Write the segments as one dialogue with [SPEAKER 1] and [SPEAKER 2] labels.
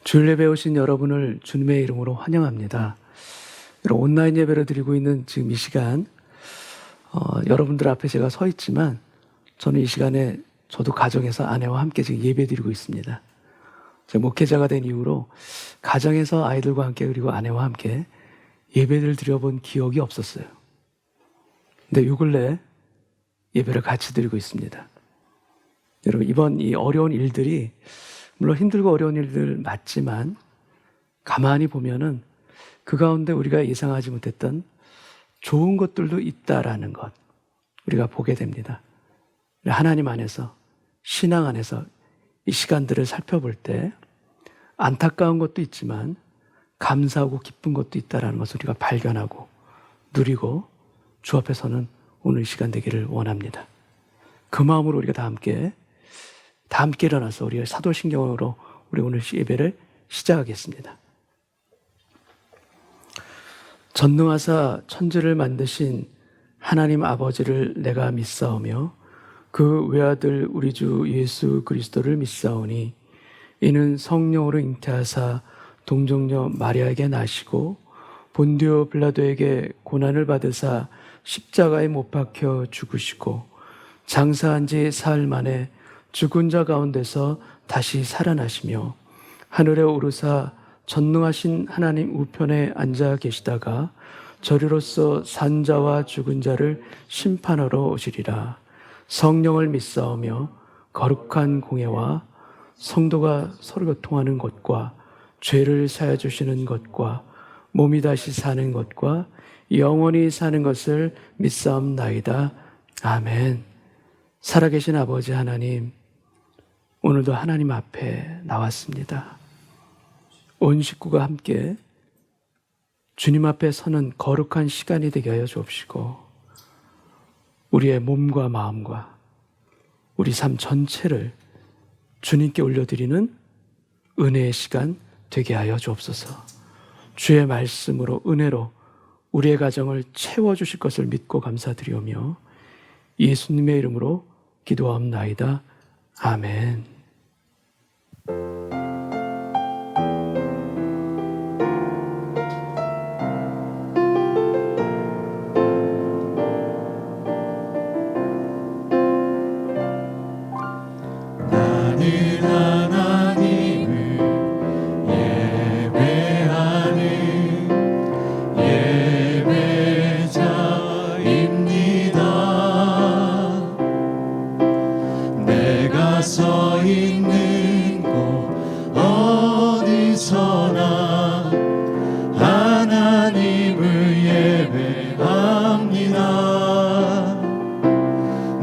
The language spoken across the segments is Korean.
[SPEAKER 1] 주일 예배 오신 여러분을 주님의 이름으로 환영합니다. 온라인 예배를 드리고 있는 지금 이 시간, 여러분들 앞에 제가 서 있지만 저는 이 시간에 저도 가정에서 아내와 함께 지금 예배 드리고 있습니다. 제가 목회자가 된 이후로 가정에서 아이들과 함께 그리고 아내와 함께 예배를 드려본 기억이 없었어요. 근데 요 근래 예배를 같이 드리고 있습니다. 여러분, 이번 이 어려운 일들이 물론 힘들고 어려운 일들 맞지만 가만히 보면은 그 가운데 우리가 예상하지 못했던 좋은 것들도 있다라는 것 우리가 보게 됩니다. 하나님 안에서, 신앙 안에서 이 시간들을 살펴볼 때 안타까운 것도 있지만 감사하고 기쁜 것도 있다라는 것을 우리가 발견하고 누리고 주 앞에서는 오늘 이 시간 되기를 원합니다. 그 마음으로 우리가 다 함께 일어나서 우리의 사도신경으로 우리 오늘 예배를 시작하겠습니다. 전능하사 천지를 만드신 하나님 아버지를 내가 믿사오며 그 외아들 우리 주 예수 그리스도를 믿사오니 이는 성령으로 잉태하사 동정녀 마리아에게 나시고 본디오 빌라도에게 고난을 받으사 십자가에 못 박혀 죽으시고 장사한 지 사흘 만에 죽은 자 가운데서 다시 살아나시며 하늘에 오르사 전능하신 하나님 우편에 앉아 계시다가 저리로서 산 자와 죽은 자를 심판하러 오시리라. 성령을 믿사오며 거룩한 공예와 성도가 서로 교통하는 것과 죄를 사하여 주시는 것과 몸이 다시 사는 것과 영원히 사는 것을 믿사옵나이다. 아멘. 살아계신 아버지 하나님, 오늘도 하나님 앞에 나왔습니다. 온 식구가 함께 주님 앞에 서는 거룩한 시간이 되게 하여 주옵시고 우리의 몸과 마음과 우리 삶 전체를 주님께 올려드리는 은혜의 시간 되게 하여 주옵소서. 주의 말씀으로 은혜로 우리의 가정을 채워주실 것을 믿고 감사드리오며 예수님의 이름으로 기도하옵나이다. 아멘.
[SPEAKER 2] 나는 하나님을 예배하는 예배자입니다. 내가 서 있는 곳 어디서나 하나님을 예배합니다.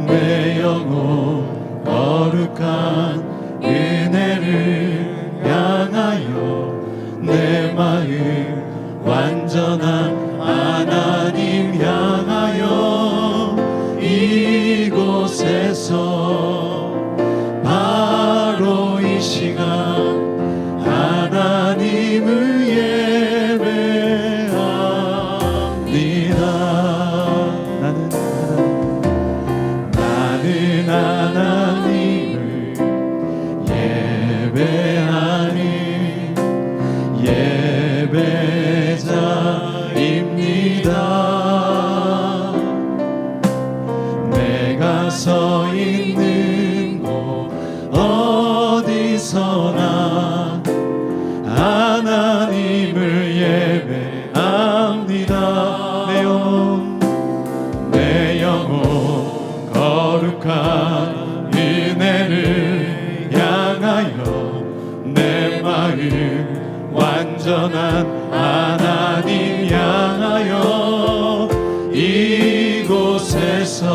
[SPEAKER 2] 내 영혼 거룩한 은혜를 향하여 내 마음 완전한 하나님 향하여 이곳에서 바로 이 시간 하나님을 예배합니다. 나는 하나님을 예배하는 예배자입니다. 내가 서 있는 곳 어디서나 하나님을 예배합니다. 내 영혼 거룩한 은혜를 향하여 내 마음 완전한 하나님 향하여 이곳에서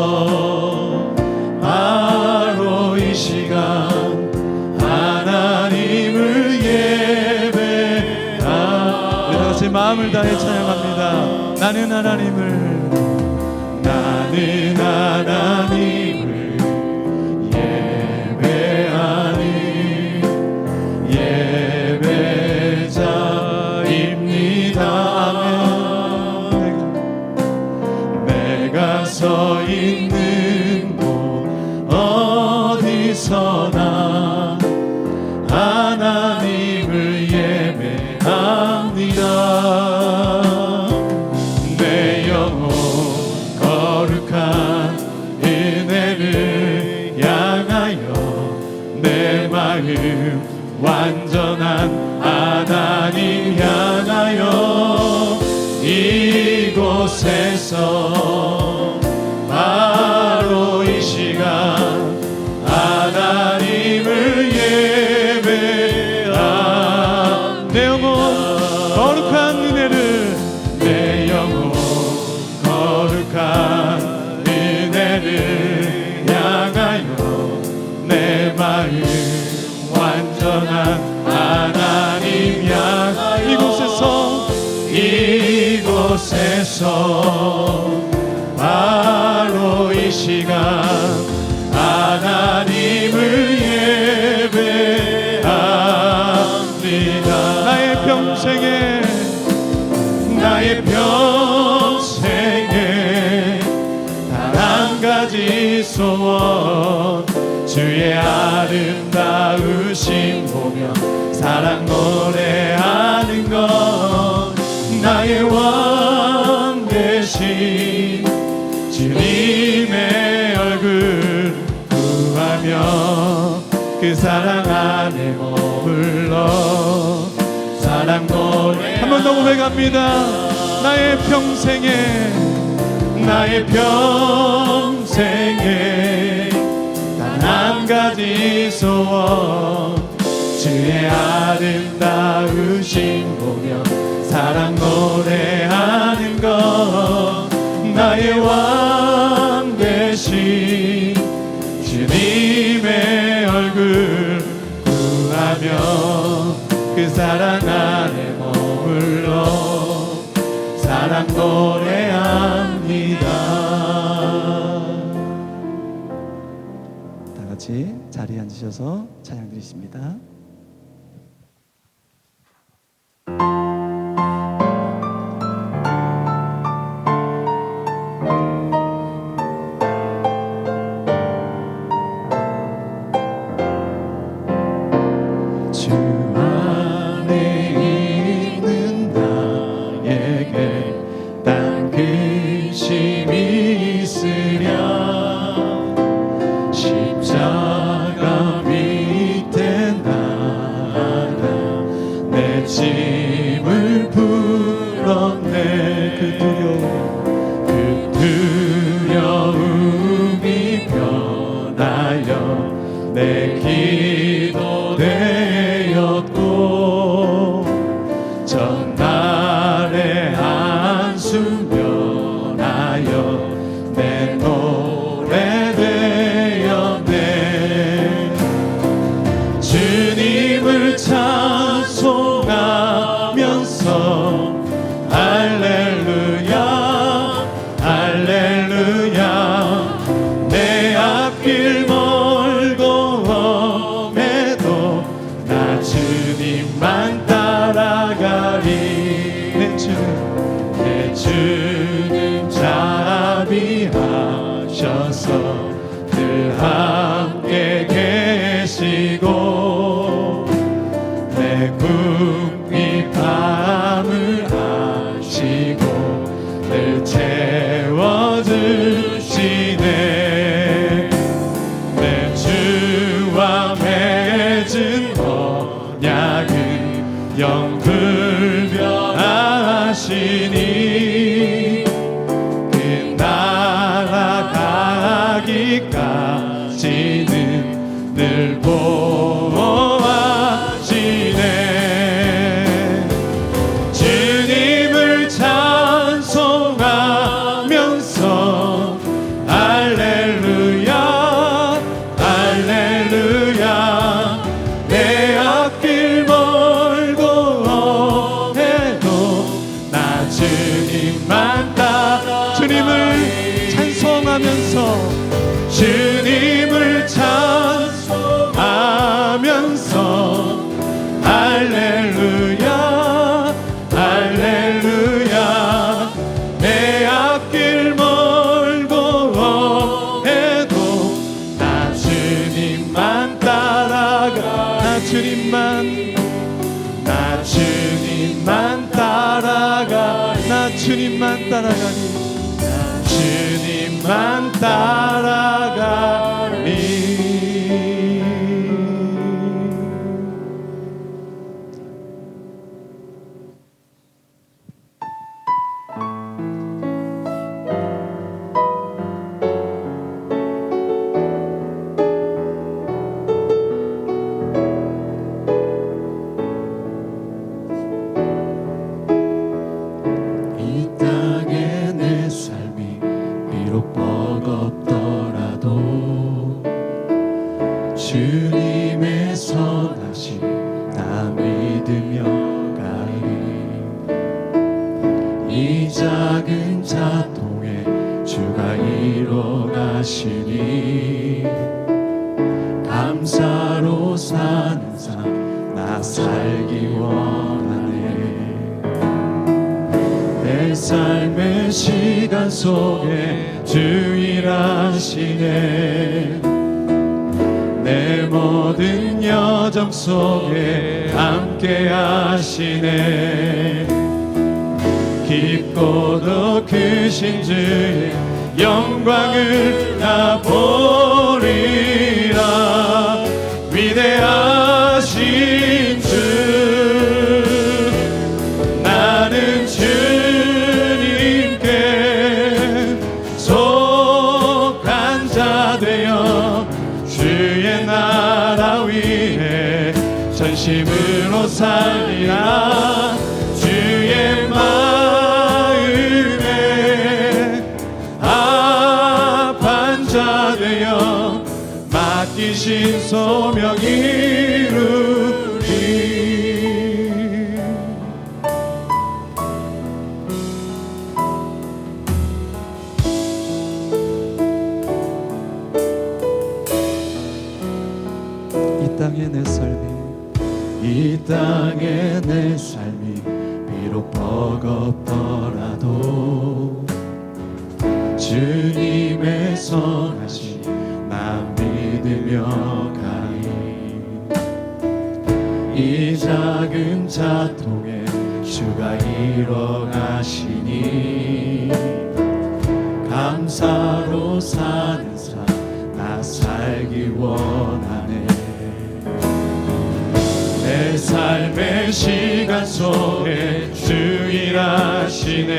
[SPEAKER 2] 바로 이 시간 하나님을 예배합니다. 우리 다같이 마음을 다해 찬양합니다. 나는 하나님을 예배하는 예배자입니다. 내가 서 있는 곳 어디서나 하나님을 하나님 향하여 이곳에서 바로 이 시간 하나님을 예배하 내 영혼 거룩한 은혜를 내 영혼 거룩한 은혜를 향하여 내 마음 완전한 하나님 향하여 이곳에서 바로 이 시간 하나님을 예배합니다. 나의 평생에 단 한 가지 소원 주의 아름다우심 보며 사랑 노래하는 것 나의 왕 되신 주님의 얼굴 구하며 그 사랑 안에 머물러 사랑 노래 한 번 더 고백합니다. 나의 평생에 단 한 가지 소원 주의 아름다우심 보며 사랑 노래하는 것 나의 왕 되신 주님의 얼굴 구하며 그 사랑 안에 머물러 사랑 노래합니다. 다 같이 자리에 앉으셔서 찬양 드리십니다. 짐을 풀었네 그 두려움이 변하여 내 기도 되었고 전날의 한숨 변하여 내 노래 되었네 주님을 찬송하면서 할렐루야 할렐루야 내 앞길 멀고 험해도 나 주님만 따라가리 내 주님 자비하셔서 늘 함께 계시고 내 궁리 밤을 아시고 늘 채워주시네 내 주와 맺은 언약은 영불변하시니 그 나라 가기까지는 늘 보호하시네 주님을 찬송하면서 할렐루야 할렐루야 내 앞길 멀고 험해도 나 주님만 따라 주님을 찬송하면서 주님을 찬송하면서 할렐루야 할렐루야 내 앞길 멀고 험해도 나 주님만 따라가 나 주님만 따라가 나 주님만 따라가니 나 주님만 따라가니
[SPEAKER 3] 자통에 주가 이뤄가시니 감사로 사는 삶 나 살기 원하네. 내 삶의 시간 속에 주 일하시네. 내 모든 여정 속에 함께 하시네. 깊고도 크신 주의 영광을 나 보리라. 위대하신 주 나는 주님께 속한 자 되어 주의 나라 위에 전심으로 살리라. 주의 마음에 합한 자 되어 맡기신 소명 이루리.
[SPEAKER 2] 이 땅의 내 삶이
[SPEAKER 3] 이 땅의 내 삶이 비록 버겁더라도 주님의 선하심 나 믿으며 가리. 이 작은 자통에 주가 이뤄가시니 감사로 사는 삶 나 살기 원하네. 내 삶의 시간 속에 주 일하시네.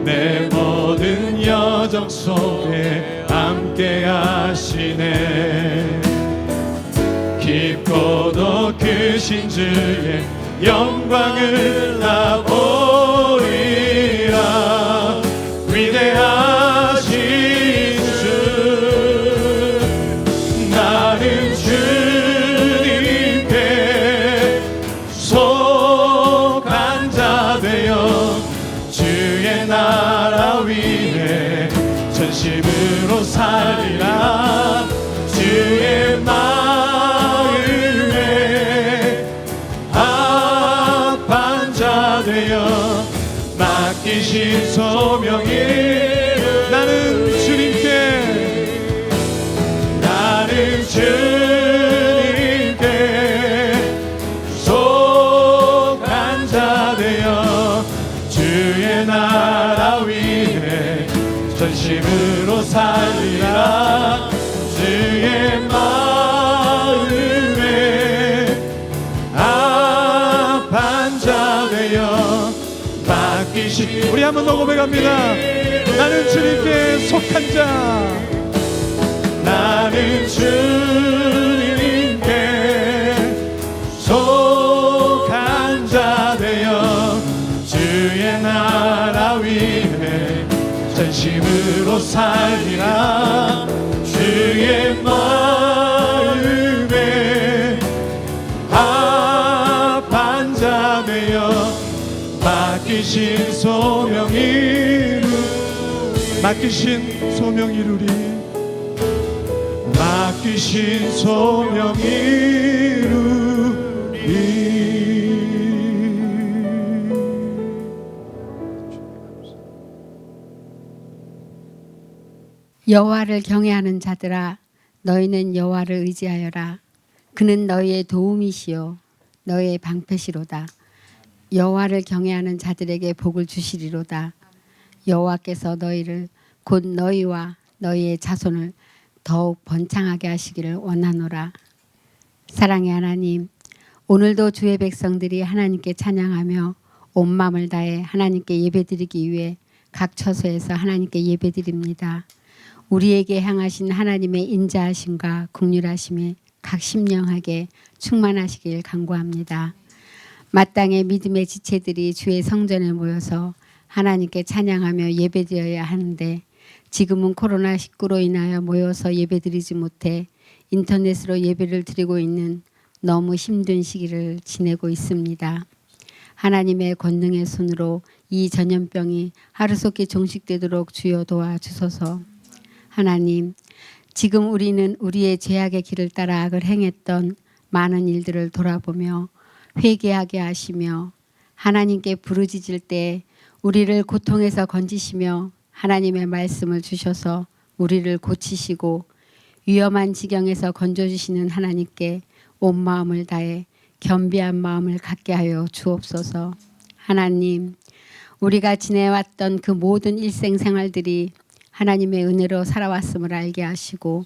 [SPEAKER 3] 내 모든 여정 속에 함께 하시네. 깊고도 크신 주의 영광을 나 보리라. 위대하신 주 나는 주님께 속한 자 되어 주의 나라 위에 전심으로 살리라. 주의 마음에 합한 자 되어 맡기신 소명이
[SPEAKER 2] 나는 주님께
[SPEAKER 3] 속한 자 되어 주의 나라 위에 전심으로 살리라. 주의 마음에 합한 자 되어 맡기신.
[SPEAKER 2] 우리 한번 더 고백합니다. 나는 주님께 속한 자.
[SPEAKER 3] 나는 주님께 속한 자 되어 주의 나라 위에 전심으로 살리라. 주의 마음에 합한 자 되어 맡기신 소명 이루리.
[SPEAKER 2] 맡기신 소명 이루리.
[SPEAKER 3] 맡기신 소명 이루리.
[SPEAKER 4] 여호와를 경외하는 자들아 너희는 여호와를 의지하여라. 그는 너희의 도움이시요 너희의 방패시로다. 여호와를 경외하는 자들에게 복을 주시리로다. 여호와께서 너희를 곧 너희와 너희의 자손을 더욱 번창하게 하시기를 원하노라. 사랑의 하나님, 오늘도 주의 백성들이 하나님께 찬양하며 온 마음을 다해 하나님께 예배드리기 위해 각 처소에서 하나님께 예배드립니다. 우리에게 향하신 하나님의 인자하심과 긍휼하심에 각 심령하게 충만하시길 간구합니다. 마땅히 믿음의 지체들이 주의 성전에 모여서 하나님께 찬양하며 예배드려야 하는데 지금은 코로나19로 인하여 모여서 예배드리지 못해 인터넷으로 예배를 드리고 있는 너무 힘든 시기를 지내고 있습니다. 하나님의 권능의 손으로 이 전염병이 하루속히 종식되도록 주여 도와주소서. 하나님, 지금 우리는 우리의 죄악의 길을 따라 악을 행했던 많은 일들을 돌아보며 회개하게 하시며 하나님께 부르짖을 때 우리를 고통에서 건지시며 하나님의 말씀을 주셔서 우리를 고치시고 위험한 지경에서 건져주시는 하나님께 온 마음을 다해 겸비한 마음을 갖게 하여 주옵소서. 하나님, 우리가 지내왔던 그 모든 일생 생활들이 하나님의 은혜로 살아왔음을 알게 하시고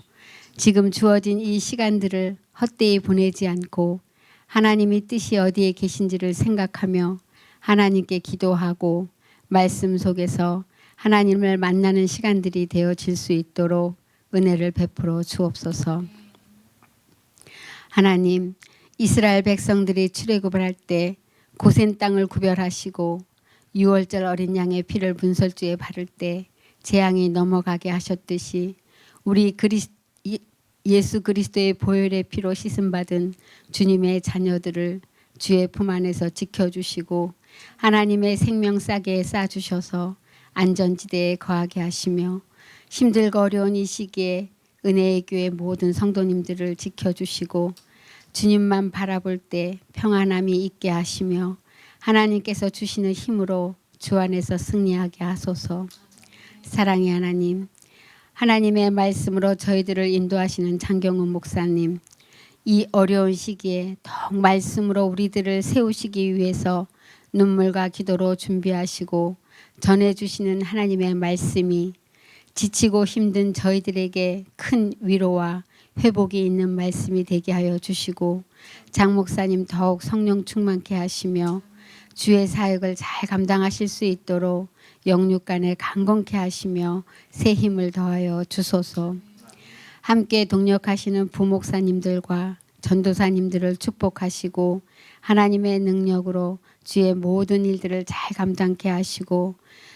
[SPEAKER 4] 지금 주어진 이 시간들을 헛되이 보내지 않고 하나님의 뜻이 어디에 계신지를 생각하며 하나님께 기도하고 말씀 속에서 하나님을 만나는 시간들이 되어질 수 있도록 은혜를 베풀어 주옵소서. 하나님, 이스라엘 백성들이 출애굽을 할 때 고센 땅을 구별하시고 6월절 어린 양의 피를 문설주에 바를 때 재앙이 넘어가게 하셨듯이 우리 예수 그리스도의 보혈의 피로 씻음받은 주님의 자녀들을 주의 품 안에서 지켜주시고 하나님의 생명 싸게 싸주셔서 안전지대에 거하게 하시며 힘들고 어려운 이 시기에 은혜의 교회 모든 성도님들을 지켜주시고 주님만 바라볼 때 평안함이 있게 하시며 하나님께서 주시는 힘으로 주 안에서 승리하게 하소서. 사랑의 하나님, 하나님의 말씀으로 저희들을 인도하시는 장경훈 목사님, 이 어려운 시기에 더욱 말씀으로 우리들을 세우시기 위해서 눈물과 기도로 준비하시고 전해주시는 하나님의 말씀이 지치고 힘든 저희들에게 큰 위로와 회복이 있는 말씀이 되게 하여 주시고 장 목사님 더욱 성령 충만케 하시며 주의 사역을 잘 감당하실 수 있도록 영육간에 강건케 하시며 새 힘을 더하여 주소서. 함께 동력하시는 부목사님들과 전도사님들을 축복하시고 하나님의 능력으로 주의 모든 일들을 잘 감당케 하시고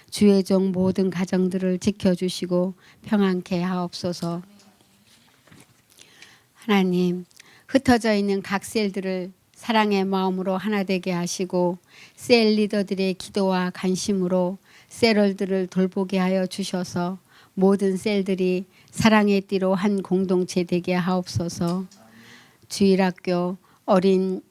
[SPEAKER 4] 주의 종 모든 가정들을 지켜주시고 평안케 하옵소서. 하나님, 흩어져 있는 각 셀들을 사랑의 마음으로 하나 되게 하시고 셀 리더들의 기도와 관심으로 셀월들을 돌보게 하여 주셔서 모든 셀들이 사랑의 띠로 한 공동체 되게 하옵소서. 주일학교, 어린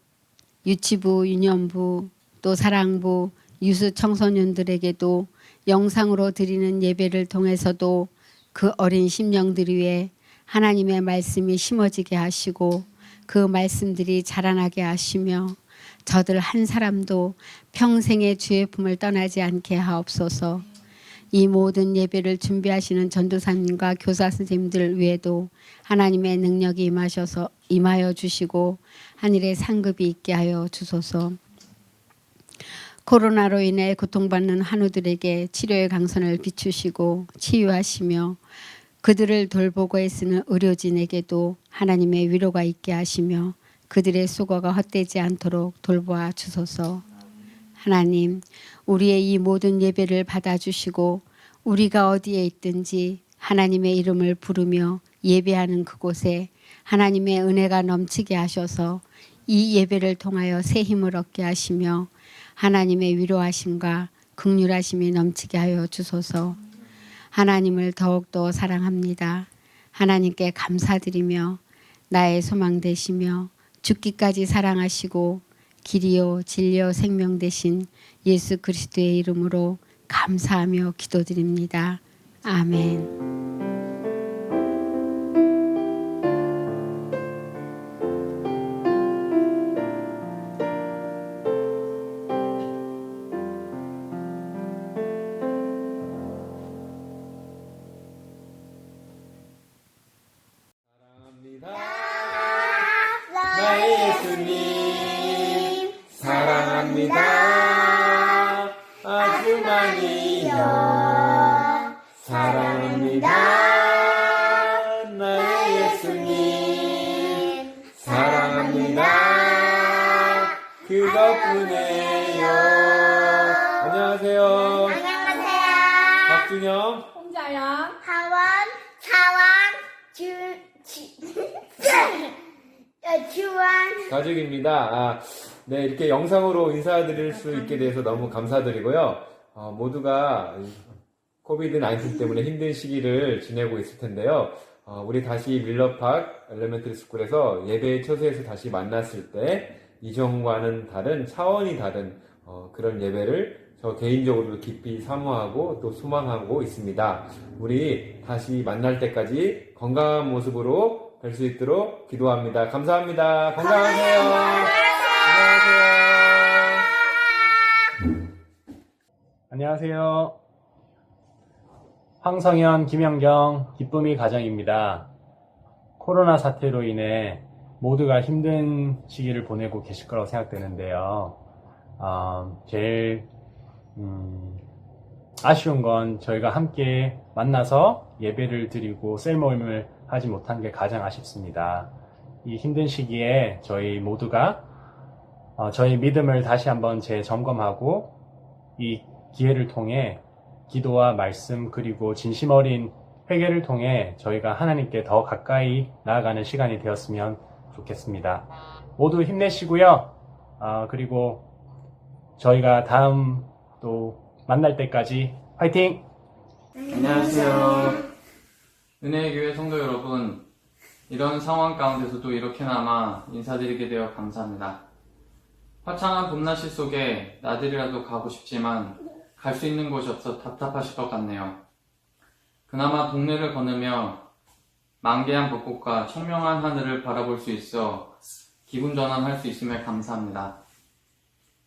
[SPEAKER 4] 유치부, 유년부, 또 사랑부, 유수 청소년들에게도 영상으로 드리는 예배를 통해서도 그 어린 심령들 위에 하나님의 말씀이 심어지게 하시고 그 말씀들이 자라나게 하시며 저들 한 사람도 평생의 주의 품을 떠나지 않게 하옵소서. 이 모든 예배를 준비하시는 전도사님과 교사 선생님들 위에도 하나님의 능력이 임하여 주시고 하늘의 상급이 있게 하여 주소서. 코로나로 인해 고통받는 환우들에게 치료의 강선을 비추시고 치유하시며 그들을 돌보고 애쓰는 의료진에게도 하나님의 위로가 있게 하시며 그들의 수고가 헛되지 않도록 돌보아 주소서. 하나님, 우리의 이 모든 예배를 받아주시고 우리가 어디에 있든지 하나님의 이름을 부르며 예배하는 그곳에 하나님의 은혜가 넘치게 하셔서 이 예배를 통하여 새 힘을 얻게 하시며 하나님의 위로하심과 긍휼하심이 넘치게 하여 주소서. 하나님을 더욱더 사랑합니다. 하나님께 감사드리며 나의 소망 되시며 죽기까지 사랑하시고 길이요 진리요 생명 되신 예수 그리스도의 이름으로 감사하며 기도드립니다. 아멘.
[SPEAKER 3] 나의 예수님 사랑합니다. 아주 많이요 사랑합니다. 나의 예수님 사랑합니다. 그것뿐이에요. 안녕하세요.
[SPEAKER 5] 안녕하세요.
[SPEAKER 3] 박준영,
[SPEAKER 5] 홍자영, 하원, 사원, 주원.
[SPEAKER 3] 가족입니다. 네, 이렇게 영상으로 인사드릴 수 있게 돼서 너무 감사드리고요. 모두가 코비드-19 때문에 힘든 시기를 지내고 있을 텐데요. 우리 다시 밀러팍 엘레멘터리 스쿨에서 예배의 처소에서 다시 만났을 때 이전과는 다른 차원이 다른 그런 예배를 저 개인적으로 깊이 사모하고 또 소망하고 있습니다. 우리 다시 만날 때까지 건강한 모습으로 뵐 수 있도록 기도합니다. 감사합니다. 건강하세요.
[SPEAKER 6] 안녕하세요. 황성현, 김영경, 기쁨이 가정입니다. 코로나 사태로 인해 모두가 힘든 시기를 보내고 계실 거라고 생각되는데요. 제일 아쉬운 건 저희가 함께 만나서 예배를 드리고 셀 모임을 하지 못한 게 가장 아쉽습니다. 이 힘든 시기에 저희 모두가 저희 믿음을 다시 한번 재점검하고 이 기회를 통해 기도와 말씀 그리고 진심 어린 회개를 통해 저희가 하나님께 더 가까이 나아가는 시간이 되었으면 좋겠습니다. 모두 힘내시고요. 그리고 저희가 다음 또 만날 때까지 화이팅!
[SPEAKER 7] 안녕하세요. 은혜의 교회 성도 여러분, 이런 상황 가운데서도 이렇게나마 인사드리게 되어 감사합니다. 화창한 봄날씨 속에 나들이라도 가고 싶지만 갈 수 있는 곳이 없어 답답하실 것 같네요. 그나마 동네를 거느며 만개한 벚꽃과 청명한 하늘을 바라볼 수 있어 기분 전환할 수 있음에 감사합니다.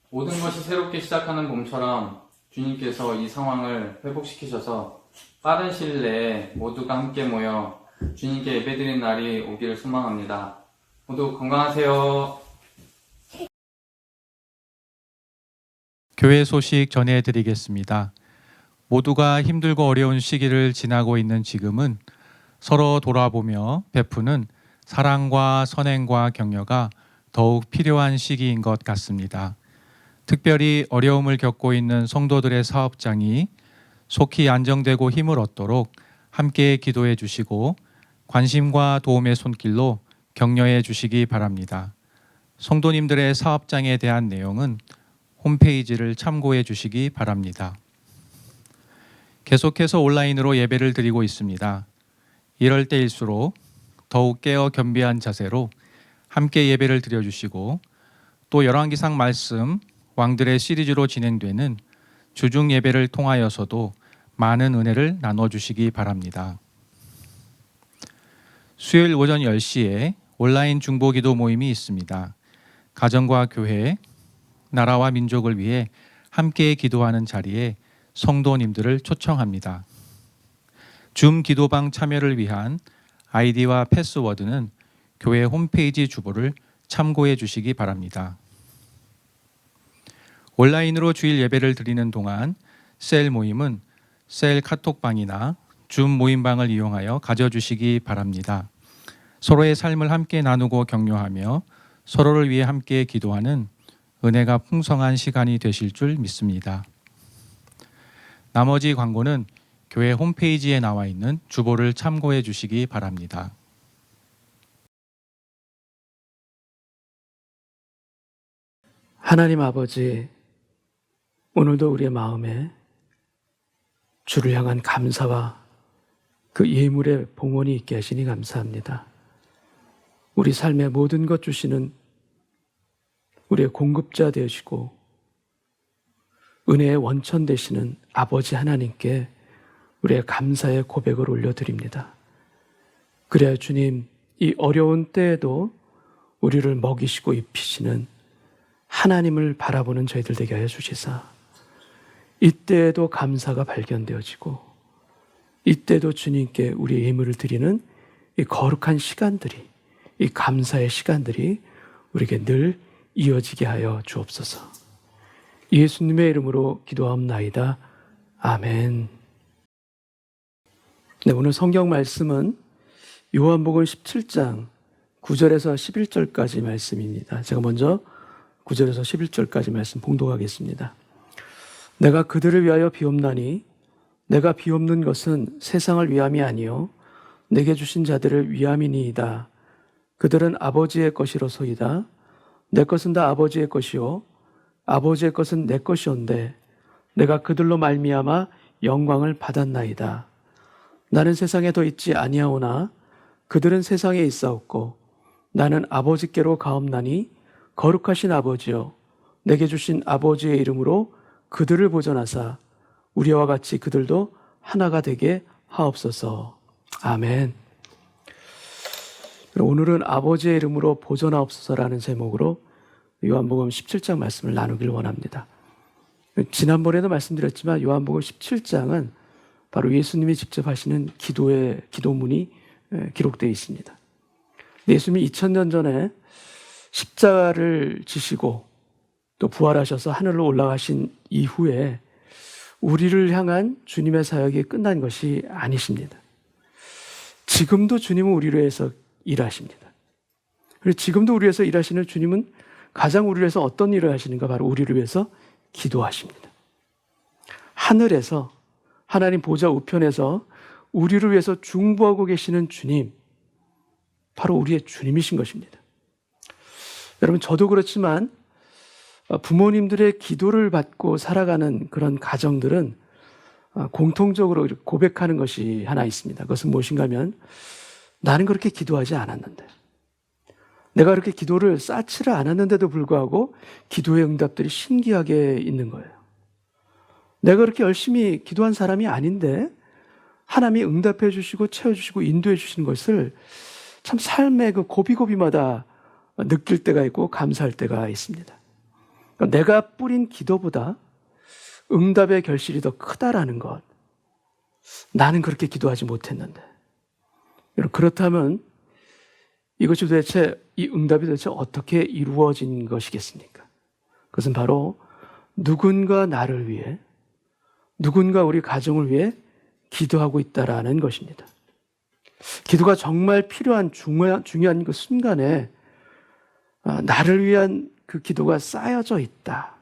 [SPEAKER 7] 모든 것이 새롭게 시작하는 봄처럼 주님께서 이 상황을 회복시키셔서 빠른 시일 내에 모두가 함께 모여 주님께 예배드리는 날이 오기를 소망합니다. 모두 건강하세요.
[SPEAKER 2] 교회 소식 전해드리겠습니다. 모두가 힘들고 어려운 시기를 지나고 있는 지금은 서로 돌아보며 베푸는 사랑과 선행과 격려가 더욱 필요한 시기인 것 같습니다. 특별히 어려움을 겪고 있는 성도들의 사업장이 속히 안정되고 힘을 얻도록 함께 기도해 주시고 관심과 도움의 손길로 격려해 주시기 바랍니다. 성도님들의 사업장에 대한 내용은 홈페이지를 참고해 주시기 바랍니다. 계속해서 온라인으로 예배를 드리고 있습니다. 이럴 때일수록 더욱 깨어 겸비한 자세로 함께 예배를 드려주시고 또 열왕기상 말씀 왕들의 시리즈로 진행되는 주중 예배를 통하여서도 많은 은혜를 나눠주시기 바랍니다. 수요일 오전 10시에 온라인 중보기도 모임이 있습니다. 가정과 교회, 나라와 민족을 위해 함께 기도하는 자리에 성도님들을 초청합니다. 줌 기도방 참여를 위한 아이디와 패스워드는 교회 홈페이지 주보를 참고해 주시기 바랍니다. 온라인으로 주일 예배를 드리는 동안 셀 모임은 셀 카톡방이나 줌 모임방을 이용하여 가져주시기 바랍니다. 서로의 삶을 함께 나누고 격려하며 서로를 위해 함께 기도하는 은혜가 풍성한 시간이 되실 줄 믿습니다. 나머지 광고는 교회 홈페이지에 나와 있는 주보를 참고해 주시기 바랍니다.
[SPEAKER 1] 하나님 아버지, 오늘도 우리의 마음에 주를 향한 감사와 그 예물의 봉헌이 있게 하시니 감사합니다. 우리 삶의 모든 것 주시는 우리의 공급자 되시고 은혜의 원천 되시는 아버지 하나님께 우리의 감사의 고백을 올려드립니다. 그래야 주님, 이 어려운 때에도 우리를 먹이시고 입히시는 하나님을 바라보는 저희들 되게 하여 주시사 이때에도 감사가 발견되어지고 이때도 주님께 우리의 예물을 드리는 이 거룩한 시간들이, 이 감사의 시간들이 우리에게 늘 이어지게 하여 주옵소서. 예수님의 이름으로 기도하옵나이다. 아멘. 네, 오늘 성경 말씀은 요한복음 17장 9절에서 11절까지 말씀입니다. 제가 먼저 9절에서 11절까지 말씀 봉독하겠습니다. 내가 그들을 위하여 비옵나니 내가 비옵는 것은 세상을 위함이 아니요 내게 주신 자들을 위함이니이다. 그들은 아버지의 것이로소이다. 내 것은 다 아버지의 것이요 아버지의 것은 내 것이온데 내가 그들로 말미암아 영광을 받았나이다. 나는 세상에 더 있지 아니하오나 그들은 세상에 있사옵고 나는 아버지께로 가옵나니 거룩하신 아버지여 내게 주신 아버지의 이름으로 그들을 보존하사 우리와 같이 그들도 하나가 되게 하옵소서. 아멘. 오늘은 아버지의 이름으로 보존하옵소서라는 제목으로 요한복음 17장 말씀을 나누길 원합니다. 지난번에도 말씀드렸지만 요한복음 17장은 바로 예수님이 직접 하시는 기도의 기도문이 기록되어 있습니다. 예수님이 2000년 전에 십자가를 지시고 또 부활하셔서 하늘로 올라가신 이후에 우리를 향한 주님의 사역이 끝난 것이 아니십니다. 지금도 주님은 우리를 위해서 일하십니다. 그리고 지금도 우리를 위해서 일하시는 주님은 가장 우리를 위해서 어떤 일을 하시는가? 바로 우리를 위해서 기도하십니다. 하늘에서 하나님 보좌 우편에서 우리를 위해서 중보하고 계시는 주님, 바로 우리의 주님이신 것입니다. 여러분, 저도 그렇지만 부모님들의 기도를 받고 살아가는 그런 가정들은 공통적으로 고백하는 것이 하나 있습니다. 그것은 무엇인가 하면 나는 그렇게 기도하지 않았는데, 내가 그렇게 기도를 쌓지를 않았는데도 불구하고 기도의 응답들이 신기하게 있는 거예요. 내가 그렇게 열심히 기도한 사람이 아닌데 하나님이 응답해 주시고 채워주시고 인도해 주시는 것을 참 삶의 그 고비고비마다 느낄 때가 있고 감사할 때가 있습니다. 그러니까 내가 뿌린 기도보다 응답의 결실이 더 크다라는 것. 나는 그렇게 기도하지 못했는데. 그렇다면 이것이 도대체, 이 응답이 도대체 어떻게 이루어진 것이겠습니까? 그것은 바로 누군가 나를 위해, 누군가 우리 가정을 위해 기도하고 있다라는 것입니다. 기도가 정말 필요한 중요한 그 순간에 나를 위한 그 기도가 쌓여져 있다.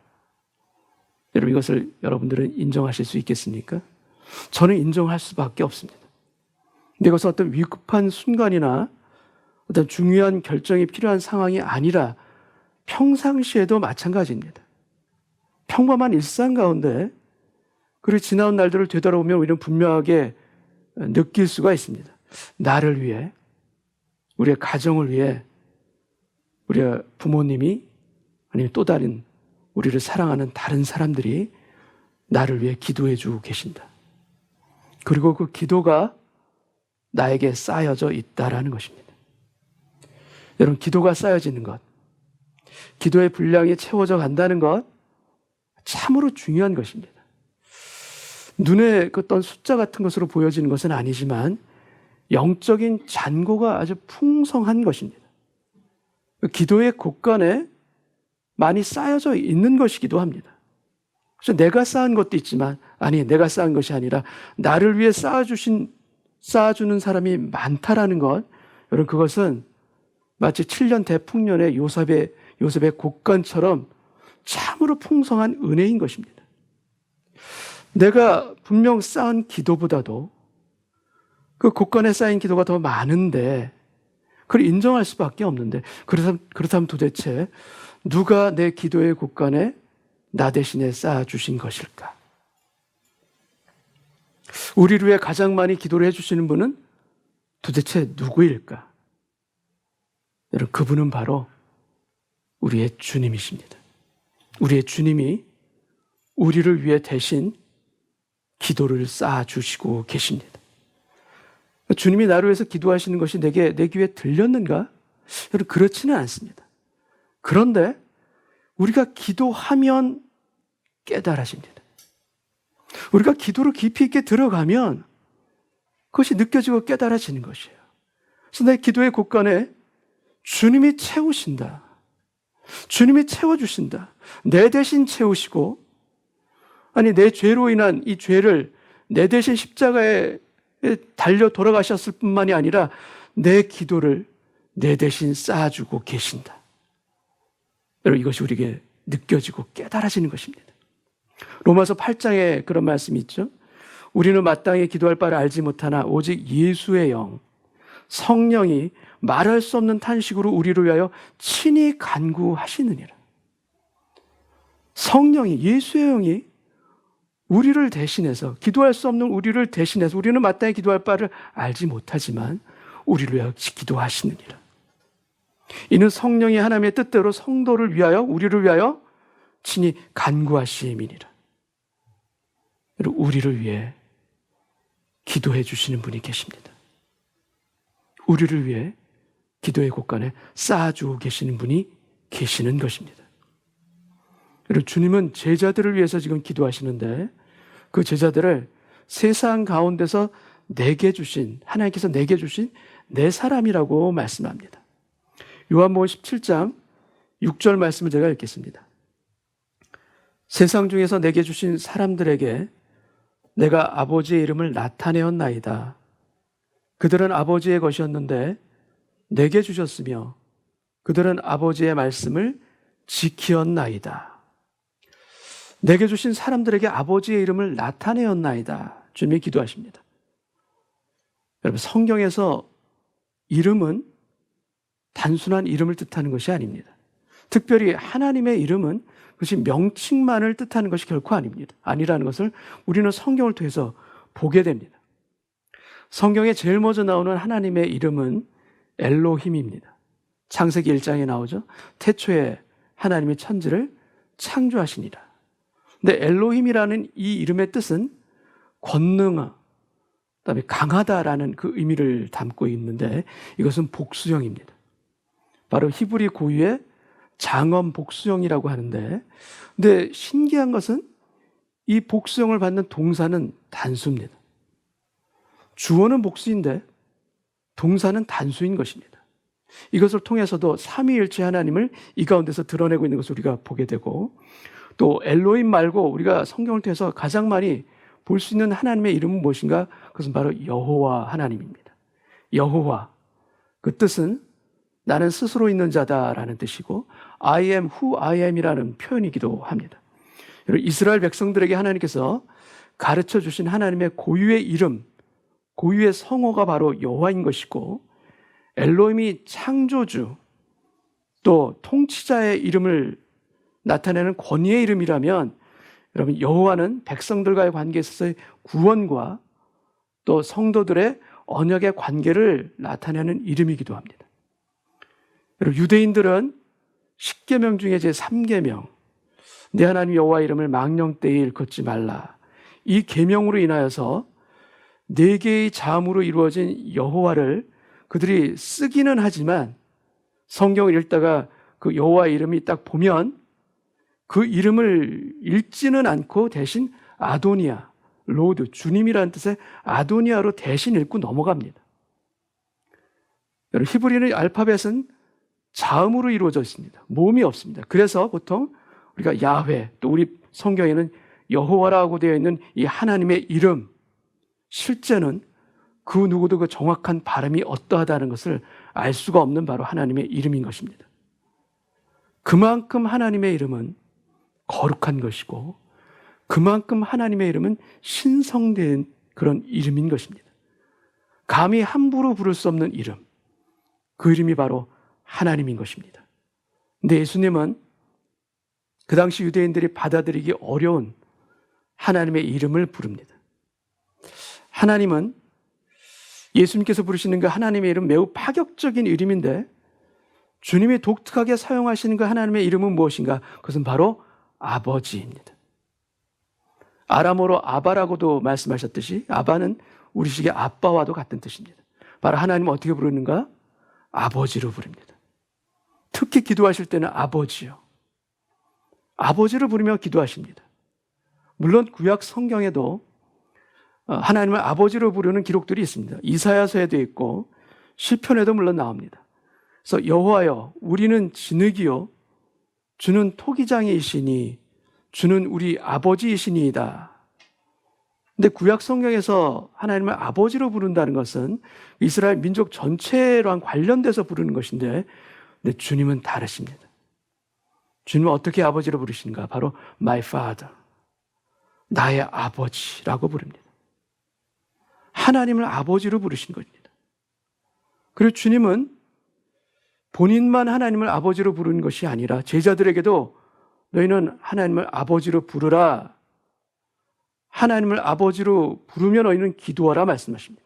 [SPEAKER 1] 여러분, 이것을 여러분들은 인정하실 수 있겠습니까? 저는 인정할 수밖에 없습니다. 근데 이것은 어떤 위급한 순간이나 어떤 중요한 결정이 필요한 상황이 아니라 평상시에도 마찬가지입니다. 평범한 일상 가운데 그리고 지나온 날들을 되돌아보면 우리는 분명하게 느낄 수가 있습니다. 나를 위해, 우리의 가정을 위해, 우리의 부모님이 아니면 또 다른 우리를 사랑하는 다른 사람들이 나를 위해 기도해 주고 계신다. 그리고 그 기도가 나에게 쌓여져 있다라는 것입니다. 여러분, 기도가 쌓여지는 것, 기도의 분량이 채워져 간다는 것, 참으로 중요한 것입니다. 눈에 어떤 숫자 같은 것으로 보여지는 것은 아니지만 영적인 잔고가 아주 풍성한 것입니다. 기도의 곳간에 많이 쌓여져 있는 것이기도 합니다. 그래서 내가 쌓은 것도 있지만, 아니, 내가 쌓은 것이 아니라 나를 위해 쌓아주는 사람이 많다라는 것, 여러분, 그것은 마치 7년 대풍년의 요셉의 곳간처럼 참으로 풍성한 은혜인 것입니다. 내가 분명 쌓은 기도보다도 그 곳간에 쌓인 기도가 더 많은데 그걸 인정할 수밖에 없는데, 그렇다면 도대체 누가 내 기도의 곳간에 나 대신에 쌓아주신 것일까? 우리를 위해 가장 많이 기도를 해주시는 분은 도대체 누구일까? 여러분, 그분은 바로 우리의 주님이십니다. 우리의 주님이 우리를 위해 대신 기도를 쌓아주시고 계십니다. 주님이 나를 위해서 기도하시는 것이 내 귀에 들렸는가? 여러분, 그렇지는 않습니다. 그런데 우리가 기도하면 깨달아집니다. 우리가 기도를 깊이 있게 들어가면 그것이 느껴지고 깨달아지는 것이에요. 그래서 내 기도의 곳간에 주님이 채우신다. 주님이 채워주신다. 내 대신 채우시고, 아니, 내 죄로 인한 이 죄를 내 대신 십자가에 달려 돌아가셨을 뿐만이 아니라 내 기도를 내 대신 쌓아주고 계신다. 여러분, 이것이 우리에게 느껴지고 깨달아지는 것입니다. 로마서 8장에 그런 말씀이 있죠. 우리는 마땅히 기도할 바를 알지 못하나 오직 예수의 영, 성령이 말할 수 없는 탄식으로 우리를 위하여 친히 간구하시느니라. 성령이, 예수의 영이 우리를 대신해서, 기도할 수 없는 우리를 대신해서, 우리는 마땅히 기도할 바를 알지 못하지만 우리를 위하여 기도하시느니라. 이는 성령이 하나님의 뜻대로 성도를 위하여, 우리를 위하여 친히 간구하심이니라. 우리를 위해 기도해 주시는 분이 계십니다. 우리를 위해 기도의 곳간에 쌓아주고 계시는 분이 계시는 것입니다. 그리고 주님은 제자들을 위해서 지금 기도하시는데 그 제자들을 세상 가운데서 내게 주신, 하나님께서 내게 주신 내 사람이라고 말씀합니다. 요한복음 17장 6절 말씀을 제가 읽겠습니다. 세상 중에서 내게 주신 사람들에게 내가 아버지의 이름을 나타내었나이다. 그들은 아버지의 것이었는데 내게 주셨으며 그들은 아버지의 말씀을 지키었나이다. 내게 주신 사람들에게 아버지의 이름을 나타내었나이다. 주님이 기도하십니다. 여러분, 성경에서 이름은 단순한 이름을 뜻하는 것이 아닙니다. 특별히 하나님의 이름은 그것이 명칭만을 뜻하는 것이 결코 아닙니다. 아니라는 것을 우리는 성경을 통해서 보게 됩니다. 성경에 제일 먼저 나오는 하나님의 이름은 엘로힘입니다. 창세기 1장에 나오죠. 태초에 하나님의 천지를 창조하시니라. 근데 엘로힘이라는 이 이름의 뜻은 권능하, 그다음에 강하다라는 그 의미를 담고 있는데 이것은 복수형입니다. 바로 히브리 고유의 장엄 복수형이라고 하는데, 근데 신기한 것은 이 복수형을 받는 동사는 단수입니다. 주어는 복수인데 동사는 단수인 것입니다. 이것을 통해서도 삼위일체 하나님을 이 가운데서 드러내고 있는 것을 우리가 보게 되고, 또 엘로힘 말고 우리가 성경을 통해서 가장 많이 볼 수 있는 하나님의 이름은 무엇인가? 그것은 바로 여호와 하나님입니다. 여호와, 그 뜻은 나는 스스로 있는 자다라는 뜻이고 I am who I am이라는 표현이기도 합니다. 이스라엘 백성들에게 하나님께서 가르쳐 주신 하나님의 고유의 이름, 고유의 성호가 바로 여호와인 것이고, 엘로힘이 창조주 또 통치자의 이름을 나타내는 권위의 이름이라면, 여러분, 여호와는 백성들과의 관계에 있어서의 구원과 또 성도들의 언약의 관계를 나타내는 이름이기도 합니다. 여러분, 유대인들은 10계명 중에 제 3계명, 내 하나님 여호와 이름을 망령 때에 일컫지 말라, 이 계명으로 인하여서 4개의 자음으로 이루어진 여호와를 그들이 쓰기는 하지만 성경을 읽다가 그 여호와 이름이 딱 보면 그 이름을 읽지는 않고 대신 아도니아, 로드, 주님이라는 뜻의 아도니아로 대신 읽고 넘어갑니다. 여러분, 히브리는 알파벳은 자음으로 이루어져 있습니다. 모음이 없습니다. 그래서 보통 우리가 야훼, 또 우리 성경에는 여호와라고 되어 있는 이 하나님의 이름, 실제는 그 누구도 그 정확한 발음이 어떠하다는 것을 알 수가 없는 바로 하나님의 이름인 것입니다. 그만큼 하나님의 이름은 거룩한 것이고, 그만큼 하나님의 이름은 신성된 그런 이름인 것입니다. 감히 함부로 부를 수 없는 이름, 그 이름이 바로 하나님인 것입니다. 근데 예수님은 그 당시 유대인들이 받아들이기 어려운 하나님의 이름을 부릅니다. 하나님은 예수님께서 부르시는 그 하나님의 이름 매우 파격적인 이름인데, 주님이 독특하게 사용하시는 그 하나님의 이름은 무엇인가? 그것은 바로 아버지입니다. 아람어로 아바라고도 말씀하셨듯이 아바는 우리식의 아빠와도 같은 뜻입니다. 바로 하나님은 어떻게 부르는가? 아버지로 부릅니다. 특히 기도하실 때는 아버지요, 아버지를 부르며 기도하십니다. 물론 구약 성경에도 하나님을 아버지로 부르는 기록들이 있습니다. 이사야서에도 있고 시편에도 물론 나옵니다. 그래서 여호와여, 우리는 진흙이요 주는 토기장이시니 주는 우리 아버지이시니이다. 근데 구약 성경에서 하나님을 아버지로 부른다는 것은 이스라엘 민족 전체랑 관련돼서 부르는 것인데, 근데 주님은 다르십니다. 주님은 어떻게 아버지로 부르시는가? 바로 my father, 나의 아버지라고 부릅니다. 하나님을 아버지로 부르신 것입니다. 그리고 주님은 본인만 하나님을 아버지로 부르는 것이 아니라 제자들에게도 너희는 하나님을 아버지로 부르라 하나님을 아버지로 부르며 너희는 기도하라 말씀하십니다.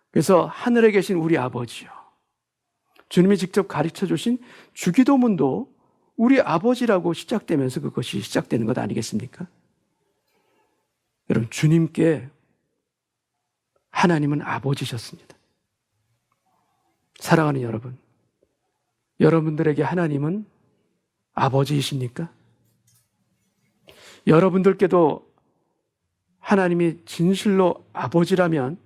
[SPEAKER 1] 그래서 하늘에 계신 우리 아버지요. 주님이 직접 가르쳐 주신 주기도문도 우리 아버지라고 시작되면서 그것이 시작되는 것 아니겠습니까? 여러분, 주님께 하나님은 아버지셨습니다. 사랑하는 여러분, 여러분들에게 하나님은 아버지이십니까? 여러분들께도 하나님이 진실로 아버지라면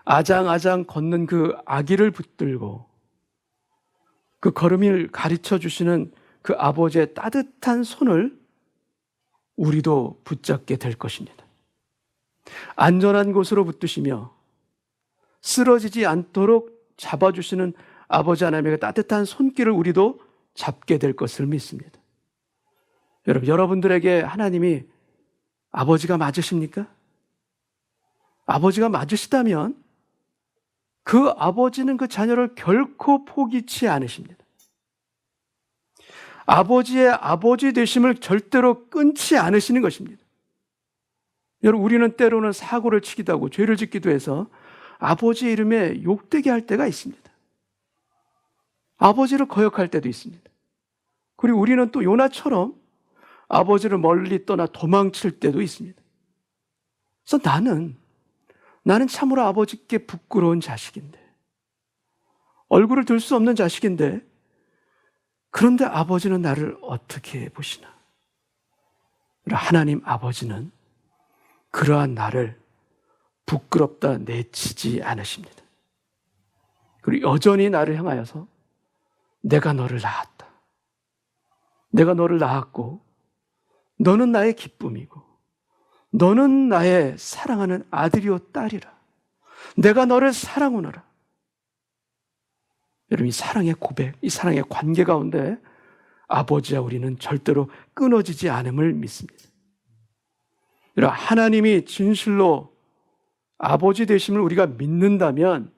[SPEAKER 1] 아장아장 걷는 그 아기를 붙들고 그 걸음을 가르쳐 주시는 그 아버지의 따뜻한 손을 우리도 붙잡게 될 것입니다. 안전한 곳으로 붙드시며 쓰러지지 않도록 잡아주시는 아버지 하나님의 따뜻한 손길을 우리도 잡게 될 것을 믿습니다. 여러분, 여러분들에게 하나님이 아버지가 맞으십니까? 아버지가 맞으시다면 그 아버지는 그 자녀를 결코 포기치 않으십니다. 아버지의 아버지 되심을 절대로 끊지 않으시는 것입니다. 여러분, 우리는 때로는 사고를 치기도 하고 죄를 짓기도 해서 아버지의 이름에 욕되게 할 때가 있습니다. 아버지를 거역할 때도 있습니다. 그리고 우리는 또 요나처럼 아버지를 멀리 떠나 도망칠 때도 있습니다. 그래서 나는 참으로 아버지께 부끄러운 자식인데, 얼굴을 들 수 없는 자식인데, 그런데 아버지는 나를 어떻게 보시나? 하나님 아버지는 그러한 나를 부끄럽다 내치지 않으십니다. 그리고 여전히 나를 향하여서 내가 너를 낳았다. 내가 너를 낳았고 너는 나의 기쁨이고 너는 나의 사랑하는 아들이요 딸이라. 내가 너를 사랑하노라. 여러분, 이 사랑의 고백, 이 사랑의 관계 가운데 아버지와 우리는 절대로 끊어지지 않음을 믿습니다. 여러분, 하나님이 진실로 아버지 되심을 우리가 믿는다면,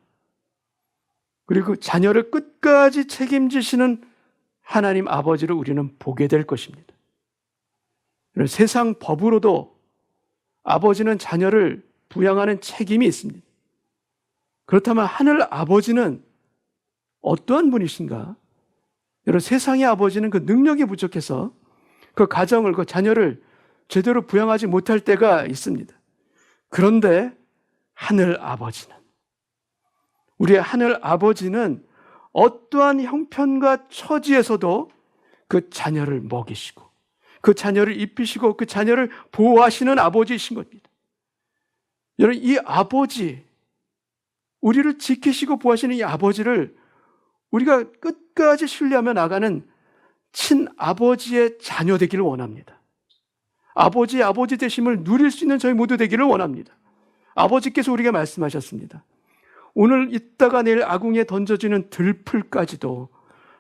[SPEAKER 1] 그리고 자녀를 끝까지 책임지시는 하나님 아버지를 우리는 보게 될 것입니다. 여러분, 세상 법으로도 아버지는 자녀를 부양하는 책임이 있습니다. 그렇다면 하늘 아버지는 어떠한 분이신가? 여러분, 세상의 아버지는 그 능력이 부족해서 그 가정을, 그 자녀를 제대로 부양하지 못할 때가 있습니다. 그런데 하늘 아버지는, 우리의 하늘 아버지는 어떠한 형편과 처지에서도 그 자녀를 먹이시고 그 자녀를 입히시고 그 자녀를 보호하시는 아버지이신 겁니다. 여러분, 이 아버지, 우리를 지키시고 보호하시는 이 아버지를 우리가 끝까지 신뢰하며 나가는 친아버지의 자녀 되기를 원합니다. 아버지의 아버지 되심을 누릴 수 있는 저희 모두 되기를 원합니다. 아버지께서 우리에게 말씀하셨습니다. 오늘 있다가 내일 아궁이에 던져지는 들풀까지도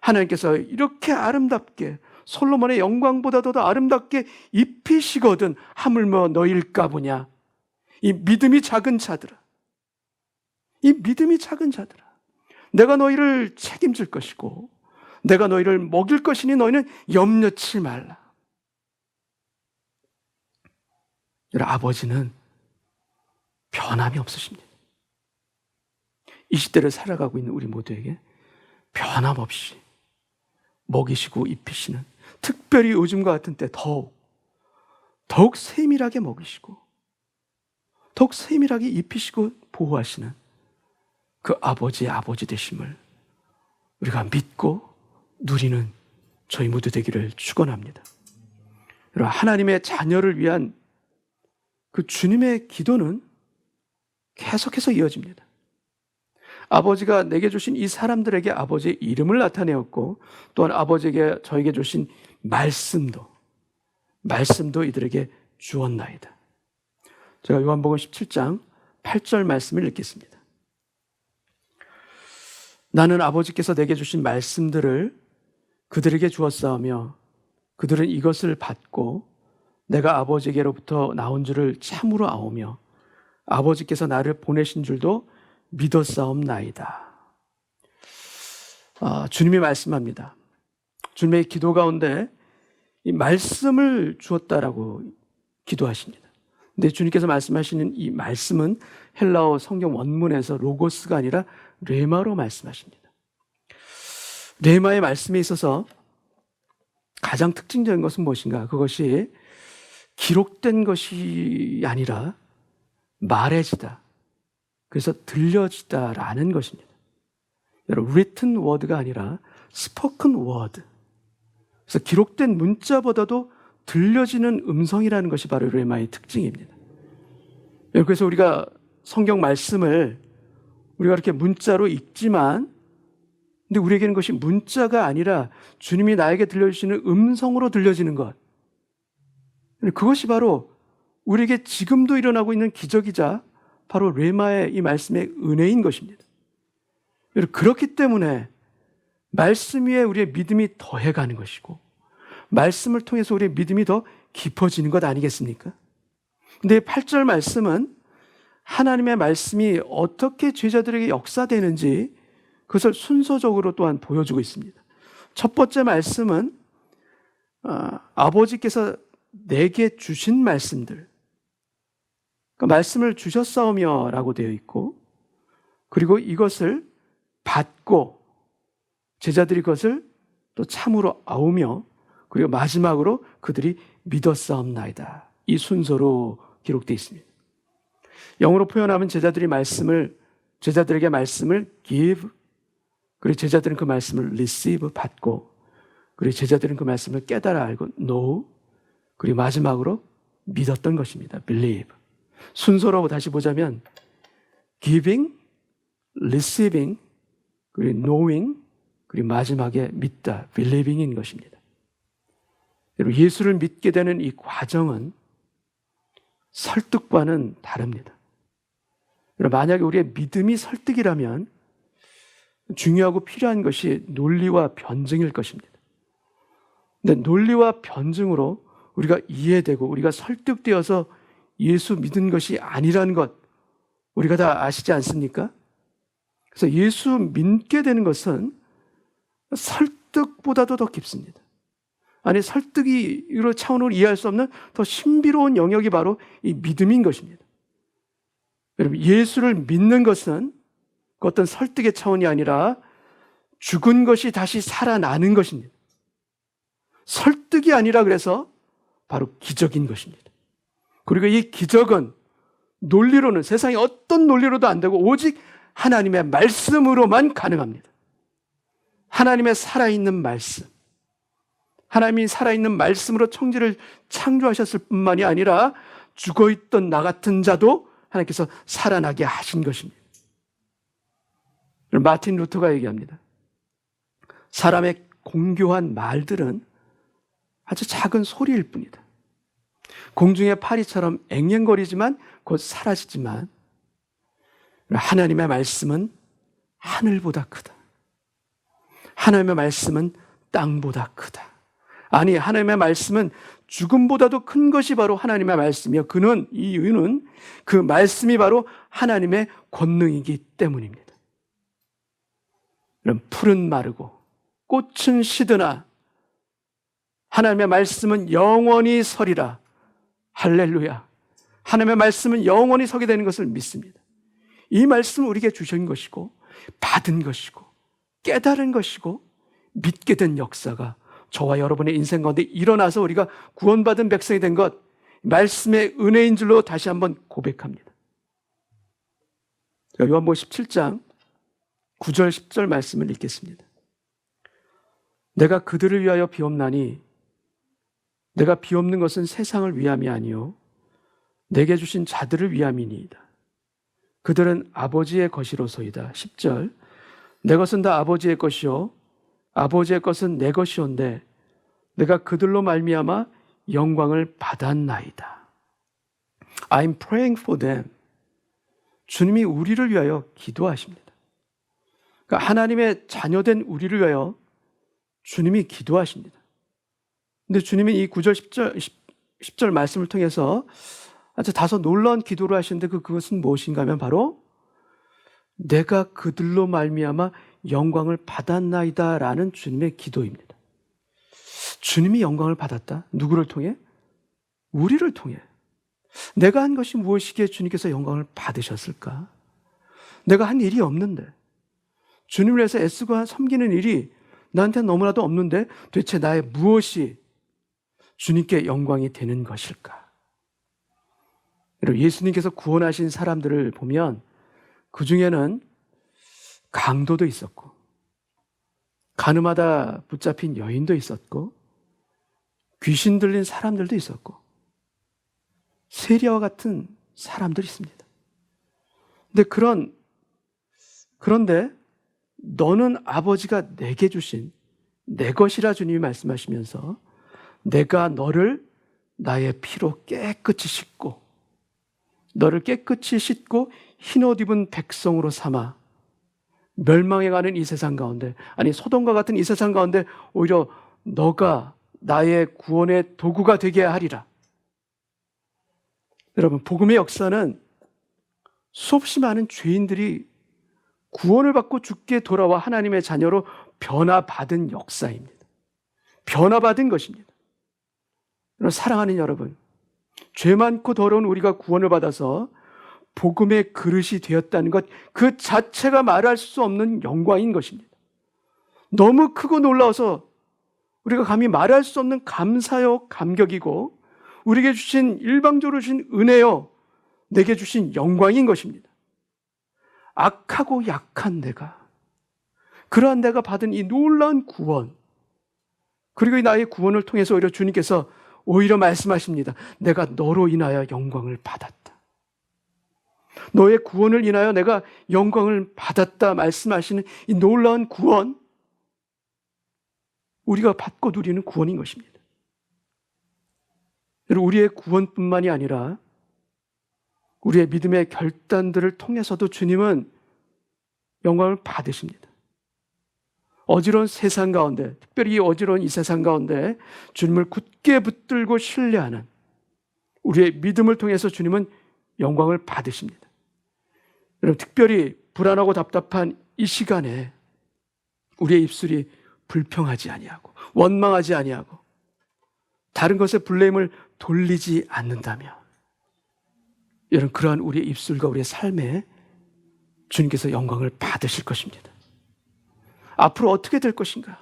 [SPEAKER 1] 하나님께서 이렇게 아름답게, 솔로몬의 영광보다도 더 아름답게 입히시거든 하물며 너일까 보냐. 이 믿음이 작은 자들아, 이 믿음이 작은 자들아, 내가 너희를 책임질 것이고 내가 너희를 먹일 것이니 너희는 염려치 말라. 여러분, 아버지는 변함이 없으십니다. 이 시대를 살아가고 있는 우리 모두에게 변함없이 먹이시고 입히시는, 특별히 요즘과 같은 때 더욱 세밀하게 먹이시고 더욱 세밀하게 입히시고 보호하시는 그 아버지의 아버지 되심을 우리가 믿고 누리는 저희 모두 되기를 축원합니다. 여러분, 하나님의 자녀를 위한 그 주님의 기도는 계속해서 이어집니다. 아버지가 내게 주신 이 사람들에게 아버지의 이름을 나타내었고, 또한 아버지에게 저에게 주신 말씀도 이들에게 주었나이다. 제가 요한복음 17장 8절 말씀을 읽겠습니다. 나는 아버지께서 내게 주신 말씀들을 그들에게 주었사오며 그들은 이것을 받고 내가 아버지께로부터 나온 줄을 참으로 아오며 아버지께서 나를 보내신 줄도 믿었사옵나이다. 주님이 말씀합니다. 주님의 기도 가운데 이 말씀을 주었다라고 기도하십니다. 근데 주님께서 말씀하시는 이 말씀은 헬라어 성경 원문에서 로고스가 아니라 레마로 말씀하십니다. 레마의 말씀에 있어서 가장 특징적인 것은 무엇인가? 그것이 기록된 것이 아니라 말해지다. 그래서 들려지다라는 것입니다. 여러분, written word가 아니라 spoken word. 그래서 기록된 문자보다도 들려지는 음성이라는 것이 바로 레마의 특징입니다. 그래서 우리가 성경 말씀을 우리가 이렇게 문자로 읽지만, 근데 우리에게는 그것이 문자가 아니라 주님이 나에게 들려주시는 음성으로 들려지는 것. 그것이 바로 우리에게 지금도 일어나고 있는 기적이자 바로 레마의 이 말씀의 은혜인 것입니다. 그렇기 때문에 말씀 위에 우리의 믿음이 더해가는 것이고, 말씀을 통해서 우리의 믿음이 더 깊어지는 것 아니겠습니까? 근데 8절 말씀은 하나님의 말씀이 어떻게 제자들에게 역사되는지 그것을 순서적으로 또한 보여주고 있습니다. 첫 번째 말씀은 아버지께서 내게 주신 말씀들, 그러니까 말씀을 주셨사오며 라고 되어 있고, 그리고 이것을 받고 제자들이 그것을 또 참으로 아우며, 그리고 마지막으로 그들이 믿었사옵나이다. 이 순서로 기록되어 있습니다. 영어로 표현하면 제자들에게 말씀을 give, 그리고 제자들은 그 말씀을 receive, 받고, 그리고 제자들은 그 말씀을 깨달아 알고 know, 그리고 마지막으로 믿었던 것입니다. believe. 순서로 다시 보자면 giving, receiving, 그리고 knowing, 그리고 마지막에 믿다, believing인 것입니다. 여러분, 예수를 믿게 되는 이 과정은 설득과는 다릅니다. 여러분, 만약에 우리의 믿음이 설득이라면 중요하고 필요한 것이 논리와 변증일 것입니다. 근데 논리와 변증으로 우리가 이해되고 우리가 설득되어서 예수 믿은 것이 아니라는 것 우리가 다 아시지 않습니까? 그래서 예수 믿게 되는 것은 설득보다도 더 깊습니다. 아니, 설득으로 차원으로 이해할 수 없는 더 신비로운 영역이 바로 이 믿음인 것입니다. 여러분, 예수를 믿는 것은 그 어떤 설득의 차원이 아니라 죽은 것이 다시 살아나는 것입니다. 설득이 아니라 그래서 바로 기적인 것입니다. 그리고 이 기적은 논리로는, 세상의 어떤 논리로도 안 되고 오직 하나님의 말씀으로만 가능합니다. 하나님의 살아있는 말씀, 하나님이 살아있는 말씀으로 천지를 창조하셨을 뿐만이 아니라 죽어있던 나 같은 자도 하나님께서 살아나게 하신 것입니다. 마틴 루터가 얘기합니다. 사람의 공교한 말들은 아주 작은 소리일 뿐이다. 공중의 파리처럼 앵앵거리지만 곧 사라지지만 하나님의 말씀은 하늘보다 크다. 하나님의 말씀은 땅보다 크다. 아니, 하나님의 말씀은 죽음보다도 큰 것이 바로 하나님의 말씀이요. 이 이유는 그 말씀이 바로 하나님의 권능이기 때문입니다. 풀은 마르고 꽃은 시드나 하나님의 말씀은 영원히 서리라. 할렐루야. 하나님의 말씀은 영원히 서게 되는 것을 믿습니다. 이 말씀은 우리에게 주신 것이고 받은 것이고 깨달은 것이고 믿게 된 역사가 저와 여러분의 인생 가운데 일어나서 우리가 구원받은 백성이 된 것, 말씀의 은혜인 줄로 다시 한번 고백합니다. 요한복음 17장 9절 10절 말씀을 읽겠습니다. 내가 그들을 위하여 비옵나니 내가 비옵는 것은 세상을 위함이 아니요 내게 주신 자들을 위함이니이다. 그들은 아버지의 것이로소이다. 10절 내 것은 다 아버지의 것이요 아버지의 것은 내 것이온데 내가 그들로 말미암아 영광을 받았나이다. I'm praying for them. 주님이 우리를 위하여 기도하십니다. 그러니까 하나님의 자녀된 우리를 위하여 주님이 기도하십니다. 근데 주님이 이 9절 10절 말씀을 통해서 아주 다소 놀라운 기도를 하시는데 그것은 무엇인가 하면 바로 내가 그들로 말미암아 영광을 받았나이다 라는 주님의 기도입니다. 주님이 영광을 받았다. 누구를 통해? 우리를 통해. 내가 한 것이 무엇이기에 주님께서 영광을 받으셨을까? 내가 한 일이 없는데, 주님을 위해서 애쓰고 섬기는 일이 나한테 너무나도 없는데 도대체 나의 무엇이 주님께 영광이 되는 것일까? 여러분, 예수님께서 구원하신 사람들을 보면 그 중에는 강도도 있었고, 가늠하다 붙잡힌 여인도 있었고, 귀신 들린 사람들도 있었고, 세리와 같은 사람들이 있습니다. 그런데 너는 아버지가 내게 주신 내 것이라 주님이 말씀하시면서 내가 너를 나의 피로 깨끗이 씻고 너를 깨끗이 씻고 흰옷 입은 백성으로 삼아 멸망해가는 이 세상 가운데, 아니 소돔과 같은 이 세상 가운데 오히려 너가 나의 구원의 도구가 되게 하리라. 여러분, 복음의 역사는 수없이 많은 죄인들이 구원을 받고 죽게 돌아와 하나님의 자녀로 변화받은 역사입니다. 변화받은 것입니다. 여러분, 사랑하는 여러분, 죄 많고 더러운 우리가 구원을 받아서 복음의 그릇이 되었다는 것, 그 자체가 말할 수 없는 영광인 것입니다. 너무 크고 놀라워서 우리가 감히 말할 수 없는 감사요 감격이고, 우리에게 주신 일방적으로 주신 은혜요, 내게 주신 영광인 것입니다. 악하고 약한 내가, 그러한 내가 받은 이 놀라운 구원, 그리고 이 나의 구원을 통해서 오히려 주님께서 오히려 말씀하십니다. 내가 너로 인하여 영광을 받았다. 너의 구원을 인하여 내가 영광을 받았다 말씀하시는 이 놀라운 구원, 우리가 받고 누리는 구원인 것입니다. 우리의 구원뿐만이 아니라 우리의 믿음의 결단들을 통해서도 주님은 영광을 받으십니다. 어지러운 세상 가운데, 특별히 어지러운 이 세상 가운데 주님을 굳게 붙들고 신뢰하는 우리의 믿음을 통해서 주님은 영광을 받으십니다. 여러분, 특별히 불안하고 답답한 이 시간에 우리의 입술이 불평하지 아니하고 원망하지 아니하고 다른 것에 블레임을 돌리지 않는다면, 여러분, 그러한 우리의 입술과 우리의 삶에 주님께서 영광을 받으실 것입니다. 앞으로 어떻게 될 것인가?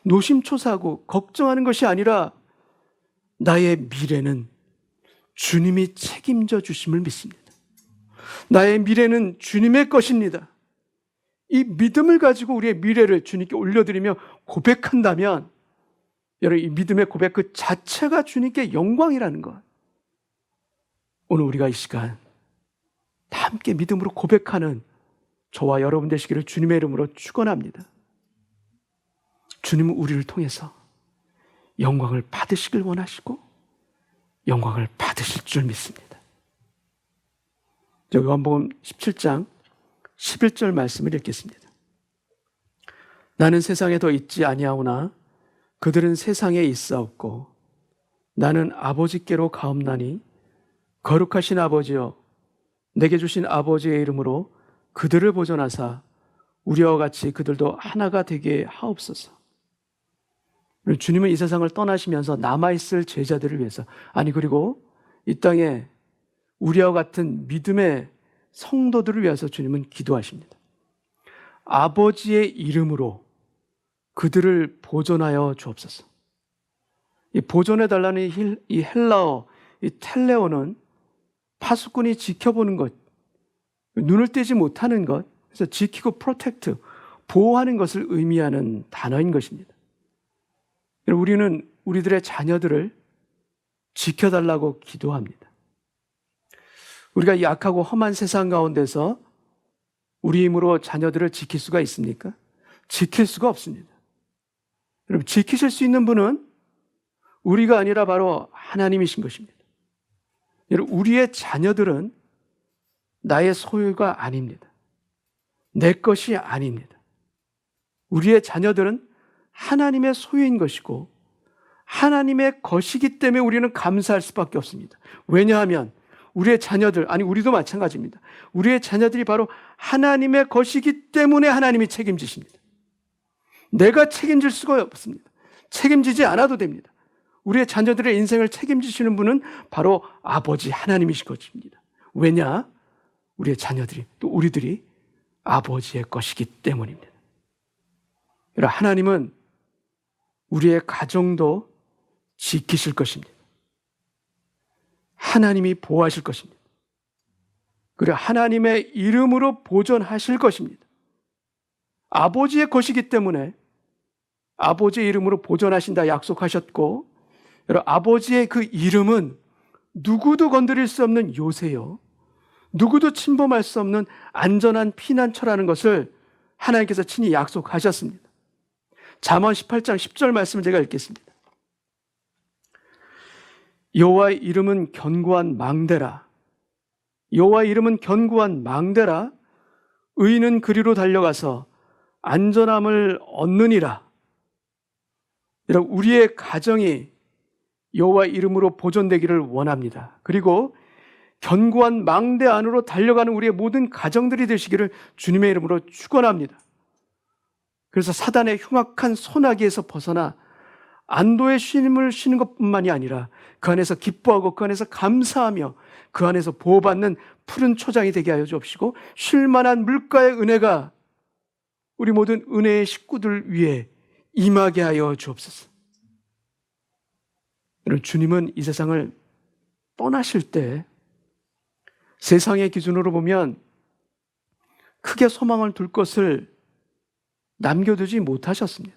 [SPEAKER 1] 노심초사하고 걱정하는 것이 아니라 나의 미래는 주님이 책임져 주심을 믿습니다. 나의 미래는 주님의 것입니다. 이 믿음을 가지고 우리의 미래를 주님께 올려드리며 고백한다면, 여러분, 이 믿음의 고백 그 자체가 주님께 영광이라는 것, 오늘 우리가 이 시간 다 함께 믿음으로 고백하는 저와 여러분 되시기를 주님의 이름으로 축원합니다. 주님은 우리를 통해서 영광을 받으시길 원하시고 영광을 받으실 줄 믿습니다. 요한복음 17장 11절 말씀을 읽겠습니다. 나는 세상에 더 있지 아니하오나 그들은 세상에 있사옵고 나는 아버지께로 가옵나니 거룩하신 아버지여, 내게 주신 아버지의 이름으로 그들을 보존하사 우리와 같이 그들도 하나가 되게 하옵소서. 주님은 이 세상을 떠나시면서 남아있을 제자들을 위해서, 아니 그리고 이 땅에 우리와 같은 믿음의 성도들을 위해서 주님은 기도하십니다. 아버지의 이름으로 그들을 보존하여 주옵소서. 이 보존해달라는 이 헬라어, 이 텔레오는 파수꾼이 지켜보는 것, 눈을 떼지 못하는 것, 그래서 지키고 프로텍트, 보호하는 것을 의미하는 단어인 것입니다. 우리는 우리들의 자녀들을 지켜달라고 기도합니다. 우리가 이 악하고 험한 세상 가운데서 우리 힘으로 자녀들을 지킬 수가 있습니까? 지킬 수가 없습니다. 여러분, 지키실 수 있는 분은 우리가 아니라 바로 하나님이신 것입니다. 여러분, 우리의 자녀들은 나의 소유가 아닙니다. 내 것이 아닙니다. 우리의 자녀들은 하나님의 소유인 것이고 하나님의 것이기 때문에 우리는 감사할 수밖에 없습니다. 왜냐하면 우리의 자녀들, 아니 우리도 마찬가지입니다. 우리의 자녀들이 바로 하나님의 것이기 때문에 하나님이 책임지십니다. 내가 책임질 수가 없습니다. 책임지지 않아도 됩니다. 우리의 자녀들의 인생을 책임지시는 분은 바로 아버지 하나님이실 것입니다. 왜냐? 우리의 자녀들이 또 우리들이 아버지의 것이기 때문입니다. 그러나 하나님은 우리의 가정도 지키실 것입니다. 하나님이 보호하실 것입니다. 그리고 하나님의 이름으로 보존하실 것입니다. 아버지의 것이기 때문에 아버지의 이름으로 보존하신다 약속하셨고, 여러분, 아버지의 그 이름은 누구도 건드릴 수 없는 요새요, 누구도 침범할 수 없는 안전한 피난처라는 것을 하나님께서 친히 약속하셨습니다. 잠언 18장 10절 말씀을 제가 읽겠습니다. 여호와의 이름은 견고한 망대라. 여호와의 이름은 견고한 망대라. 의인은 그리로 달려가서 안전함을 얻느니라. 여러분, 우리의 가정이 여호와의 이름으로 보존되기를 원합니다. 그리고 견고한 망대 안으로 달려가는 우리의 모든 가정들이 되시기를 주님의 이름으로 축원합니다. 그래서 사단의 흉악한 소나기에서 벗어나 안도의 쉼을 쉬는 것뿐만이 아니라 그 안에서 기뻐하고 그 안에서 감사하며 그 안에서 보호받는 푸른 초장이 되게 하여 주옵시고, 쉴만한 물가의 은혜가 우리 모든 은혜의 식구들 위에 임하게 하여 주옵소서. 여러분, 주님은 이 세상을 떠나실 때 세상의 기준으로 보면 크게 소망을 둘 것을 남겨두지 못하셨습니다.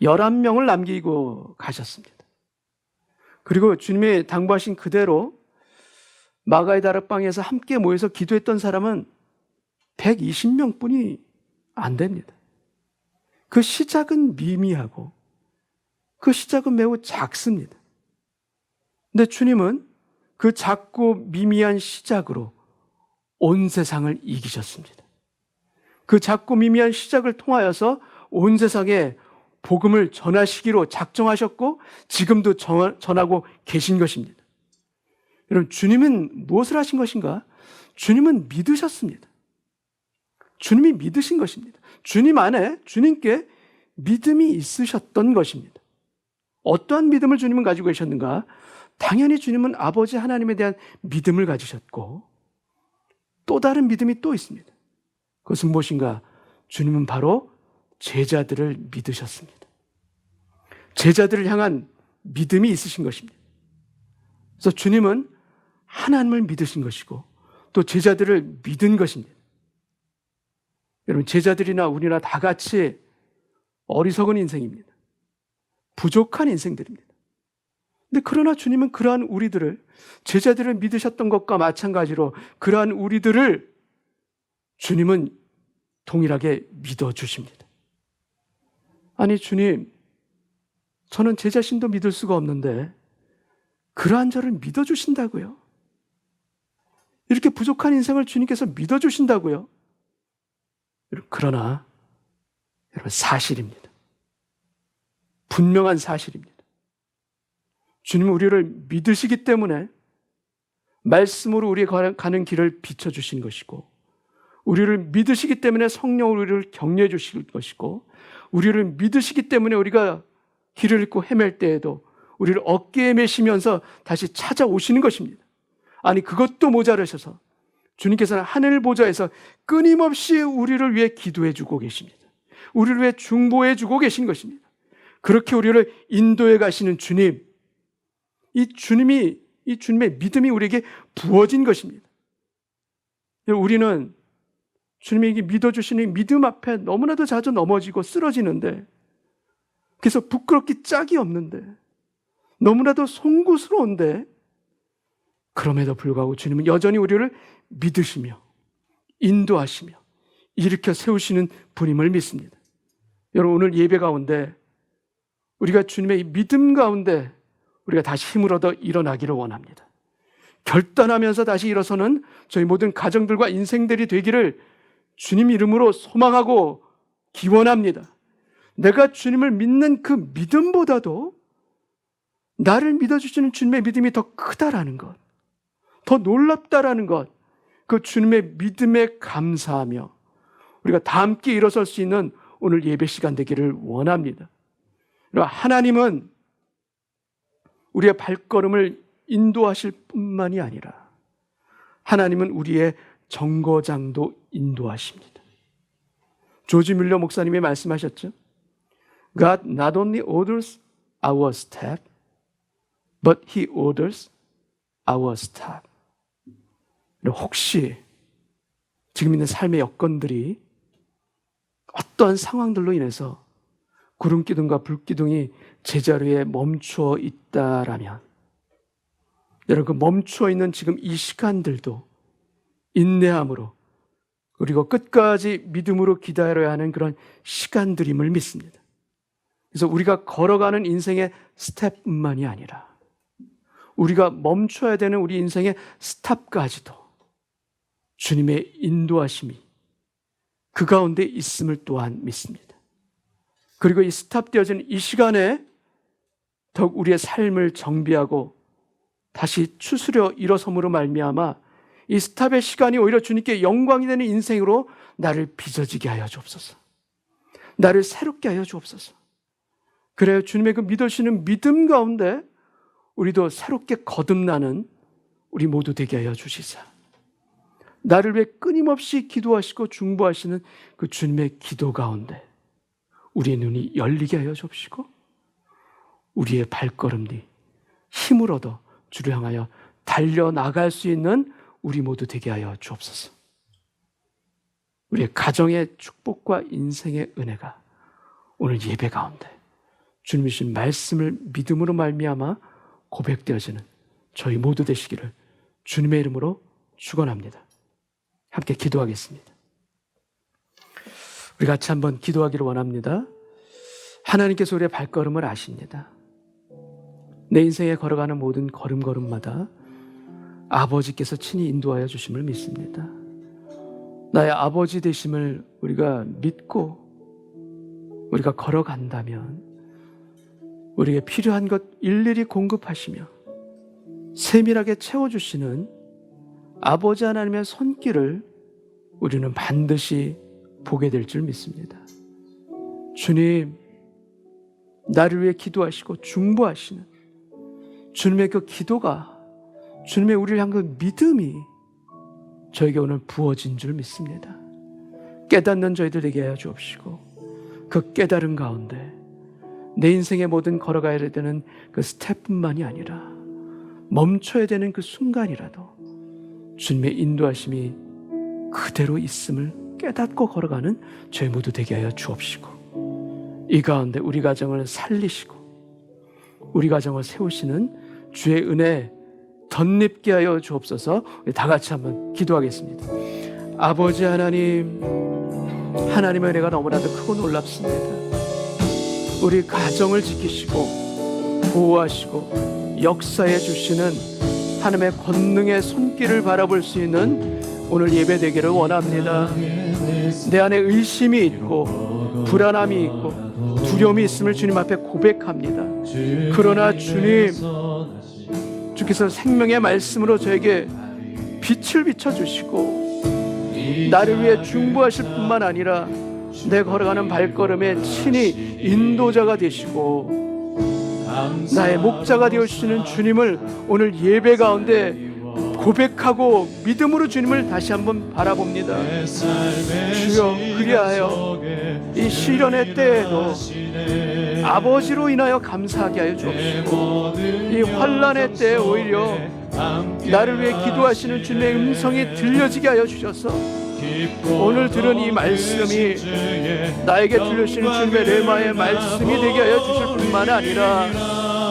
[SPEAKER 1] 11명을 남기고 가셨습니다. 그리고 주님이 당부하신 그대로 마가의 다락방에서 함께 모여서 기도했던 사람은 120명뿐이 안 됩니다. 그 시작은 미미하고 그 시작은 매우 작습니다. 근데 주님은 그 작고 미미한 시작으로 온 세상을 이기셨습니다. 그 작고 미미한 시작을 통하여서 온 세상에 복음을 전하시기로 작정하셨고 지금도 전하고 계신 것입니다. 여러분, 주님은 무엇을 하신 것인가? 주님은 믿으셨습니다. 주님이 믿으신 것입니다. 주님 안에 주님께 믿음이 있으셨던 것입니다. 어떠한 믿음을 주님은 가지고 계셨는가? 당연히 주님은 아버지 하나님에 대한 믿음을 가지셨고, 또 다른 믿음이 또 있습니다. 그것은 무엇인가? 주님은 바로 제자들을 믿으셨습니다. 제자들을 향한 믿음이 있으신 것입니다. 그래서 주님은 하나님을 믿으신 것이고 또 제자들을 믿은 것입니다. 여러분, 제자들이나 우리나 다 같이 어리석은 인생입니다. 부족한 인생들입니다. 근데 그러나 주님은 그러한 우리들을, 제자들을 믿으셨던 것과 마찬가지로 그러한 우리들을 주님은 동일하게 믿어주십니다. 아니, 주님, 저는 제 자신도 믿을 수가 없는데 그러한 저를 믿어주신다고요? 이렇게 부족한 인생을 주님께서 믿어주신다고요? 그러나 여러분, 사실입니다. 분명한 사실입니다. 주님은 우리를 믿으시기 때문에 말씀으로 우리가 가는 길을 비춰주신 것이고, 우리를 믿으시기 때문에 성령으로 우리를 격려해 주실 것이고, 우리를 믿으시기 때문에 우리가 길을 잃고 헤맬 때에도 우리를 어깨에 메시면서 다시 찾아오시는 것입니다. 아니, 그것도 모자라셔서 주님께서는 하늘 보좌에서 끊임없이 우리를 위해 기도해 주고 계십니다. 우리를 위해 중보해 주고 계신 것입니다. 그렇게 우리를 인도해 가시는 주님, 이 주님의 믿음이 우리에게 부어진 것입니다. 우리는 주님에게 믿어주시는 믿음 앞에 너무나도 자주 넘어지고 쓰러지는데, 그래서 부끄럽기 짝이 없는데, 너무나도 송구스러운데, 그럼에도 불구하고 주님은 여전히 우리를 믿으시며 인도하시며 일으켜 세우시는 분임을 믿습니다. 여러분, 오늘 예배 가운데 우리가 주님의 이 믿음 가운데 우리가 다시 힘을 얻어 일어나기를 원합니다. 결단하면서 다시 일어서는 저희 모든 가정들과 인생들이 되기를 주님 이름으로 소망하고 기원합니다. 내가 주님을 믿는 그 믿음보다도 나를 믿어주시는 주님의 믿음이 더 크다라는 것, 더 놀랍다라는 것, 그 주님의 믿음에 감사하며 우리가 다 함께 일어설 수 있는 오늘 예배 시간 되기를 원합니다. 하나님은 우리의 발걸음을 인도하실 뿐만이 아니라 하나님은 우리의 정거장도 인도하십니다. 조지 뮬러 목사님이 말씀하셨죠. God not only orders our step, but He orders our step. 혹시 지금 있는 삶의 여건들이 어떠한 상황들로 인해서 구름기둥과 불기둥이 제자리에 멈추어 있다라면 여러분, 그 멈추어 있는 지금 이 시간들도 인내함으로 그리고 끝까지 믿음으로 기다려야 하는 그런 시간들임을 믿습니다. 그래서 우리가 걸어가는 인생의 스텝뿐만이 아니라 우리가 멈춰야 되는 우리 인생의 스탑까지도 주님의 인도하심이 그 가운데 있음을 또한 믿습니다. 그리고 이 스탑되어진 이 시간에 더욱 우리의 삶을 정비하고 다시 추스려 일어섬으로 말미암아 이 스탑의 시간이 오히려 주님께 영광이 되는 인생으로 나를 빚어지게 하여 주옵소서. 나를 새롭게 하여 주옵소서. 그래야 주님의 그 믿으시는 믿음 가운데 우리도 새롭게 거듭나는 우리 모두 되게 하여 주시사. 나를 위해 끊임없이 기도하시고 중보하시는 그 주님의 기도 가운데 우리의 눈이 열리게 하여 주옵시고 우리의 발걸음이 힘을 얻어 주를 향하여 달려나갈 수 있는 우리 모두 되게 하여 주옵소서. 우리의 가정의 축복과 인생의 은혜가 오늘 예배 가운데 주님이 주신 말씀을 믿음으로 말미암아 고백되어지는 저희 모두 되시기를 주님의 이름으로 축원합니다. 함께 기도하겠습니다. 우리 같이 한번 기도하기를 원합니다. 하나님께서 우리의 발걸음을 아십니다. 내 인생에 걸어가는 모든 걸음걸음마다 아버지께서 친히 인도하여 주심을 믿습니다. 나의 아버지 되심을 우리가 믿고 우리가 걸어간다면 우리에게 필요한 것 일일이 공급하시며 세밀하게 채워주시는 아버지 하나님의 손길을 우리는 반드시 보게 될 줄 믿습니다. 주님, 나를 위해 기도하시고 중보하시는 주님의 그 기도가, 주님의 우리를 향한 그 믿음이 저에게 오늘 부어진 줄 믿습니다. 깨닫는 저희들 되게 하여 주옵시고 그 깨달음 가운데 내 인생의 모든 걸어가야 되는 그 스텝뿐만이 아니라 멈춰야 되는 그 순간이라도 주님의 인도하심이 그대로 있음을 깨닫고 걸어가는 저희 모두 되게 하여 주옵시고 이 가운데 우리 가정을 살리시고 우리 가정을 세우시는 주의 은혜 덧입게 하여 주옵소서. 우리 다 같이 한번 기도하겠습니다. 아버지 하나님, 하나님의 은혜가 너무나도 크고 놀랍습니다. 우리 가정을 지키시고 보호하시고 역사해 주시는 하나님의 권능의 손길을 바라볼 수 있는 오늘 예배 되기를 원합니다. 내 안에 의심이 있고 불안함이 있고 두려움이 있음을 주님 앞에 고백합니다. 그러나 주님, 주께서 생명의 말씀으로 저에게 빛을 비춰주시고 나를 위해 중보하실 뿐만 아니라 내 걸어가는 발걸음에 친히 인도자가 되시고 나의 목자가 되어주시는 주님을 오늘 예배 가운데 고백하고 믿음으로 주님을 다시 한번 바라봅니다. 주여, 그리하여 이 시련의 때에도 아버지로 인하여 감사하게 하여 주옵시고 이 환난의 때에 오히려 나를 위해 기도하시는 주님의 음성이 들려지게 하여 주셔서 오늘 들은 이 말씀이 나에게 들려주시는 주님의 레마의 말씀이 되게 하여 주실 뿐만 아니라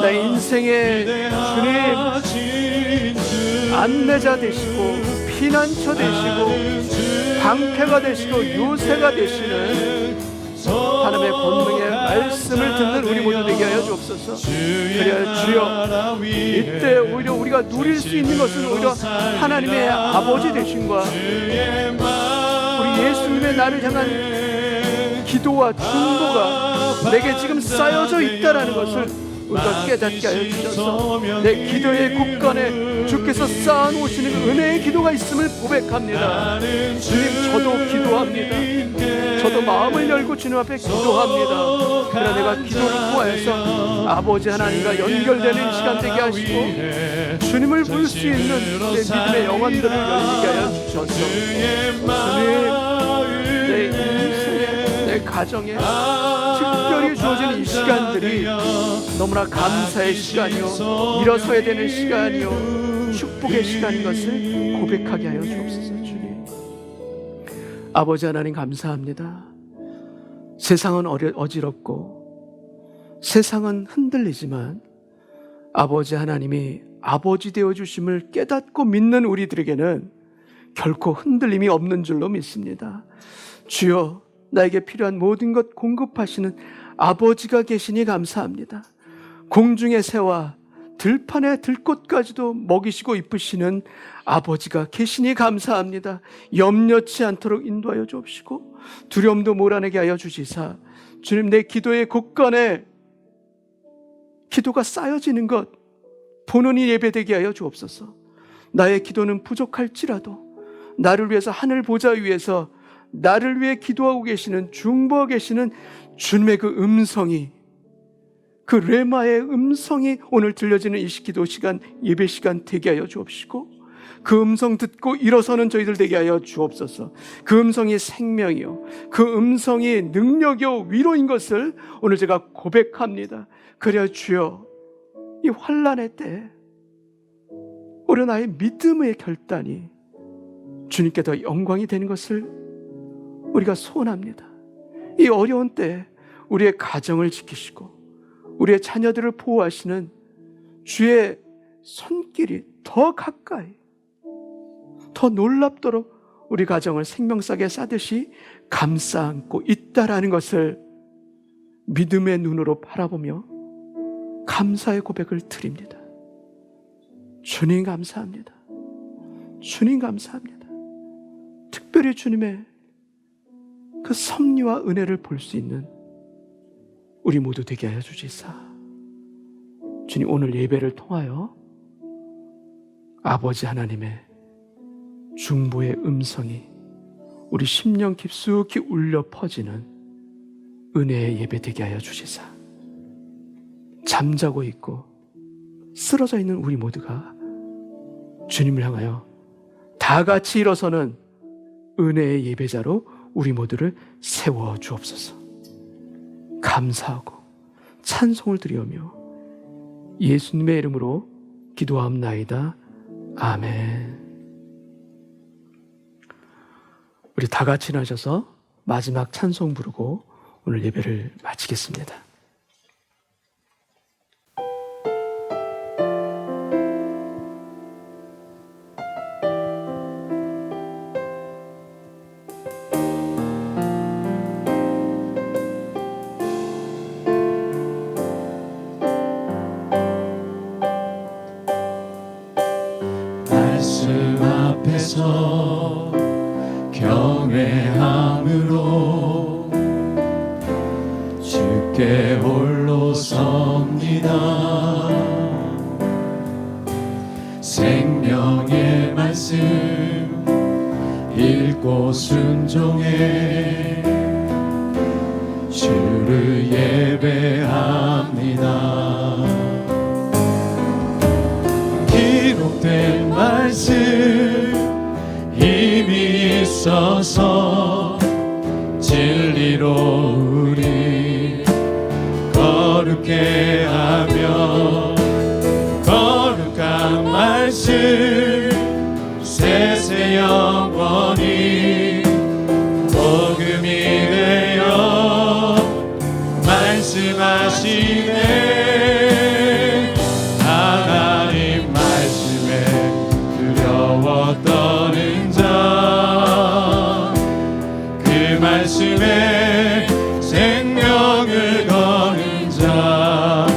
[SPEAKER 1] 나의 인생의 주님 안내자 되시고 피난처 되시고 방패가 되시고 요새가 되시는 하나님의 권능의 말씀을 듣는 우리 모두 되게 하여 주옵소서. 그래야 주여, 이때 오히려 우리가 누릴 수 있는 것은 오히려 하나님의 아버지 되심과 우리 예수님의 나를 향한 기도와 중보가 내게 지금 쌓여져 있다라는 것을 우리가 깨닫게 하여 주셔서 내 기도의 곳간에 주께서 쌓아놓으시는 은혜의 기도가 있음을 고백합니다. 주님, 저도 기도합니다. 저도 마음을 열고 주님 앞에 기도합니다. 그러나 내가 기도를 통하여서 아버지 하나님과 연결되는 시간 되게 하시고 주님을 볼 수 있는 내 믿음의 영혼들을 열리게 하여 주셔서 주님, 내 인생에, 내 가정에 특별히 주어진 이 시간들이 너무나 감사의 시간이요, 일어서야 되는 시간이요, 축복의 시간인 것을 고백하게 하여 주옵소서. 주님, 아버지 하나님 감사합니다. 세상은 어지럽고 세상은 흔들리지만 아버지 하나님이 아버지 되어주심을 깨닫고 믿는 우리들에게는 결코 흔들림이 없는 줄로 믿습니다. 주여, 나에게 필요한 모든 것 공급하시는 아버지가 계시니 감사합니다. 공중의 새와 들판의 들꽃까지도 먹이시고 이쁘시는 아버지가 계시니 감사합니다. 염려치 않도록 인도하여 주옵시고 두려움도 몰아내게 하여 주시사 주님, 내 기도의 곳간에 기도가 쌓여지는 것 보는 이 예배되게 하여 주옵소서. 나의 기도는 부족할지라도 나를 위해서 하늘 보좌 위에서 나를 위해 기도하고 계시는, 중보하고 계시는 주님의 그 음성이, 그 레마의 음성이 오늘 들려지는 이 기도 시간, 예배 시간 되게 하여 주옵시고 그 음성 듣고 일어서는 저희들 되게 하여 주옵소서. 그 음성이 생명이요, 그 음성이 능력이요, 위로인 것을 오늘 제가 고백합니다. 그래야 주여, 이 환난의 때 오늘 나의 믿음의 결단이 주님께 더 영광이 되는 것을 우리가 소원합니다. 이 어려운 때 우리의 가정을 지키시고 우리의 자녀들을 보호하시는 주의 손길이 더 가까이, 더 놀랍도록 우리 가정을 생명싸게 싸듯이 감싸 안고 있다라는 것을 믿음의 눈으로 바라보며 감사의 고백을 드립니다. 주님 감사합니다. 주님 감사합니다. 특별히 주님의 그 섭리와 은혜를 볼 수 있는 우리 모두 되게 하여 주시사 주님, 오늘 예배를 통하여 아버지 하나님의 중보의 음성이 우리 심령 깊숙이 울려 퍼지는 은혜의 예배 되게 하여 주시사 잠자고 있고 쓰러져 있는 우리 모두가 주님을 향하여 다 같이 일어서는 은혜의 예배자로 우리 모두를 세워 주옵소서. 감사하고 찬송을 드리오며 예수님의 이름으로 기도하옵나이다. 아멘. 우리 다 같이 나셔서 마지막 찬송 부르고 오늘 예배를 마치겠습니다.
[SPEAKER 8] 말씀 앞에서 경외함으로 주께 홀로 섭니다. 생명의 말씀 읽고 순종해 주를 예배합니다. 기록된 말씀 힘이 있어서 진리로 우리 거룩해 하며 거룩한 말씀 세세 영원히 복음이 되어 말씀하시네. 하나님 말씀에 두려워 떠는 자, 그 말씀에 생명을 거는 자,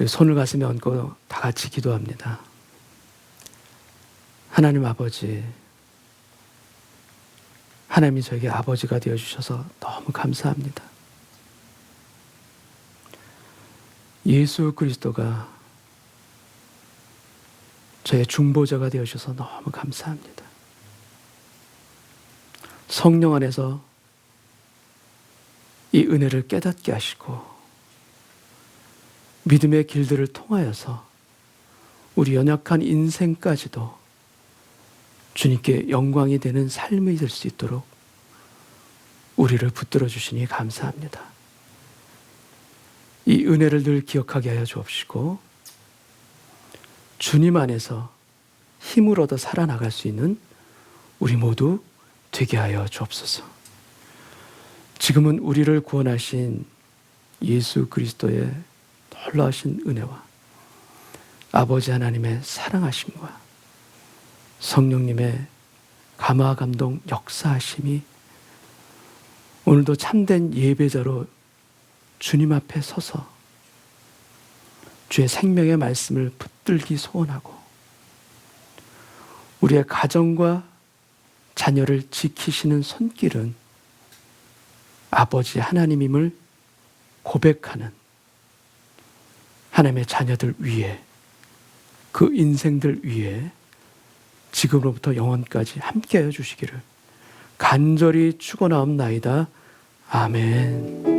[SPEAKER 1] 우리 손을 가슴에 얹고 다 같이 기도합니다. 하나님 아버지, 하나님이 저에게 아버지가 되어주셔서 너무 감사합니다. 예수 그리스도가 저의 중보자가 되어주셔서 너무 감사합니다. 성령 안에서 이 은혜를 깨닫게 하시고 믿음의 길들을 통하여서 우리 연약한 인생까지도 주님께 영광이 되는 삶이 될 수 있도록 우리를 붙들어 주시니 감사합니다. 이 은혜를 늘 기억하게 하여 주옵시고 주님 안에서 힘을 얻어 살아나갈 수 있는 우리 모두 되게 하여 주옵소서. 지금은 우리를 구원하신 예수 그리스도의 놀라우신 은혜와 아버지 하나님의 사랑하심과 성령님의 감화 감동 역사하심이 오늘도 참된 예배자로 주님 앞에 서서 주의 생명의 말씀을 붙들기 소원하고 우리의 가정과 자녀를 지키시는 손길은 아버지 하나님임을 고백하는 하나님의 자녀들 위에, 그 인생들 위에 지금으로부터 영원까지 함께하여 주시기를 간절히 축원하옵나이다. 아멘.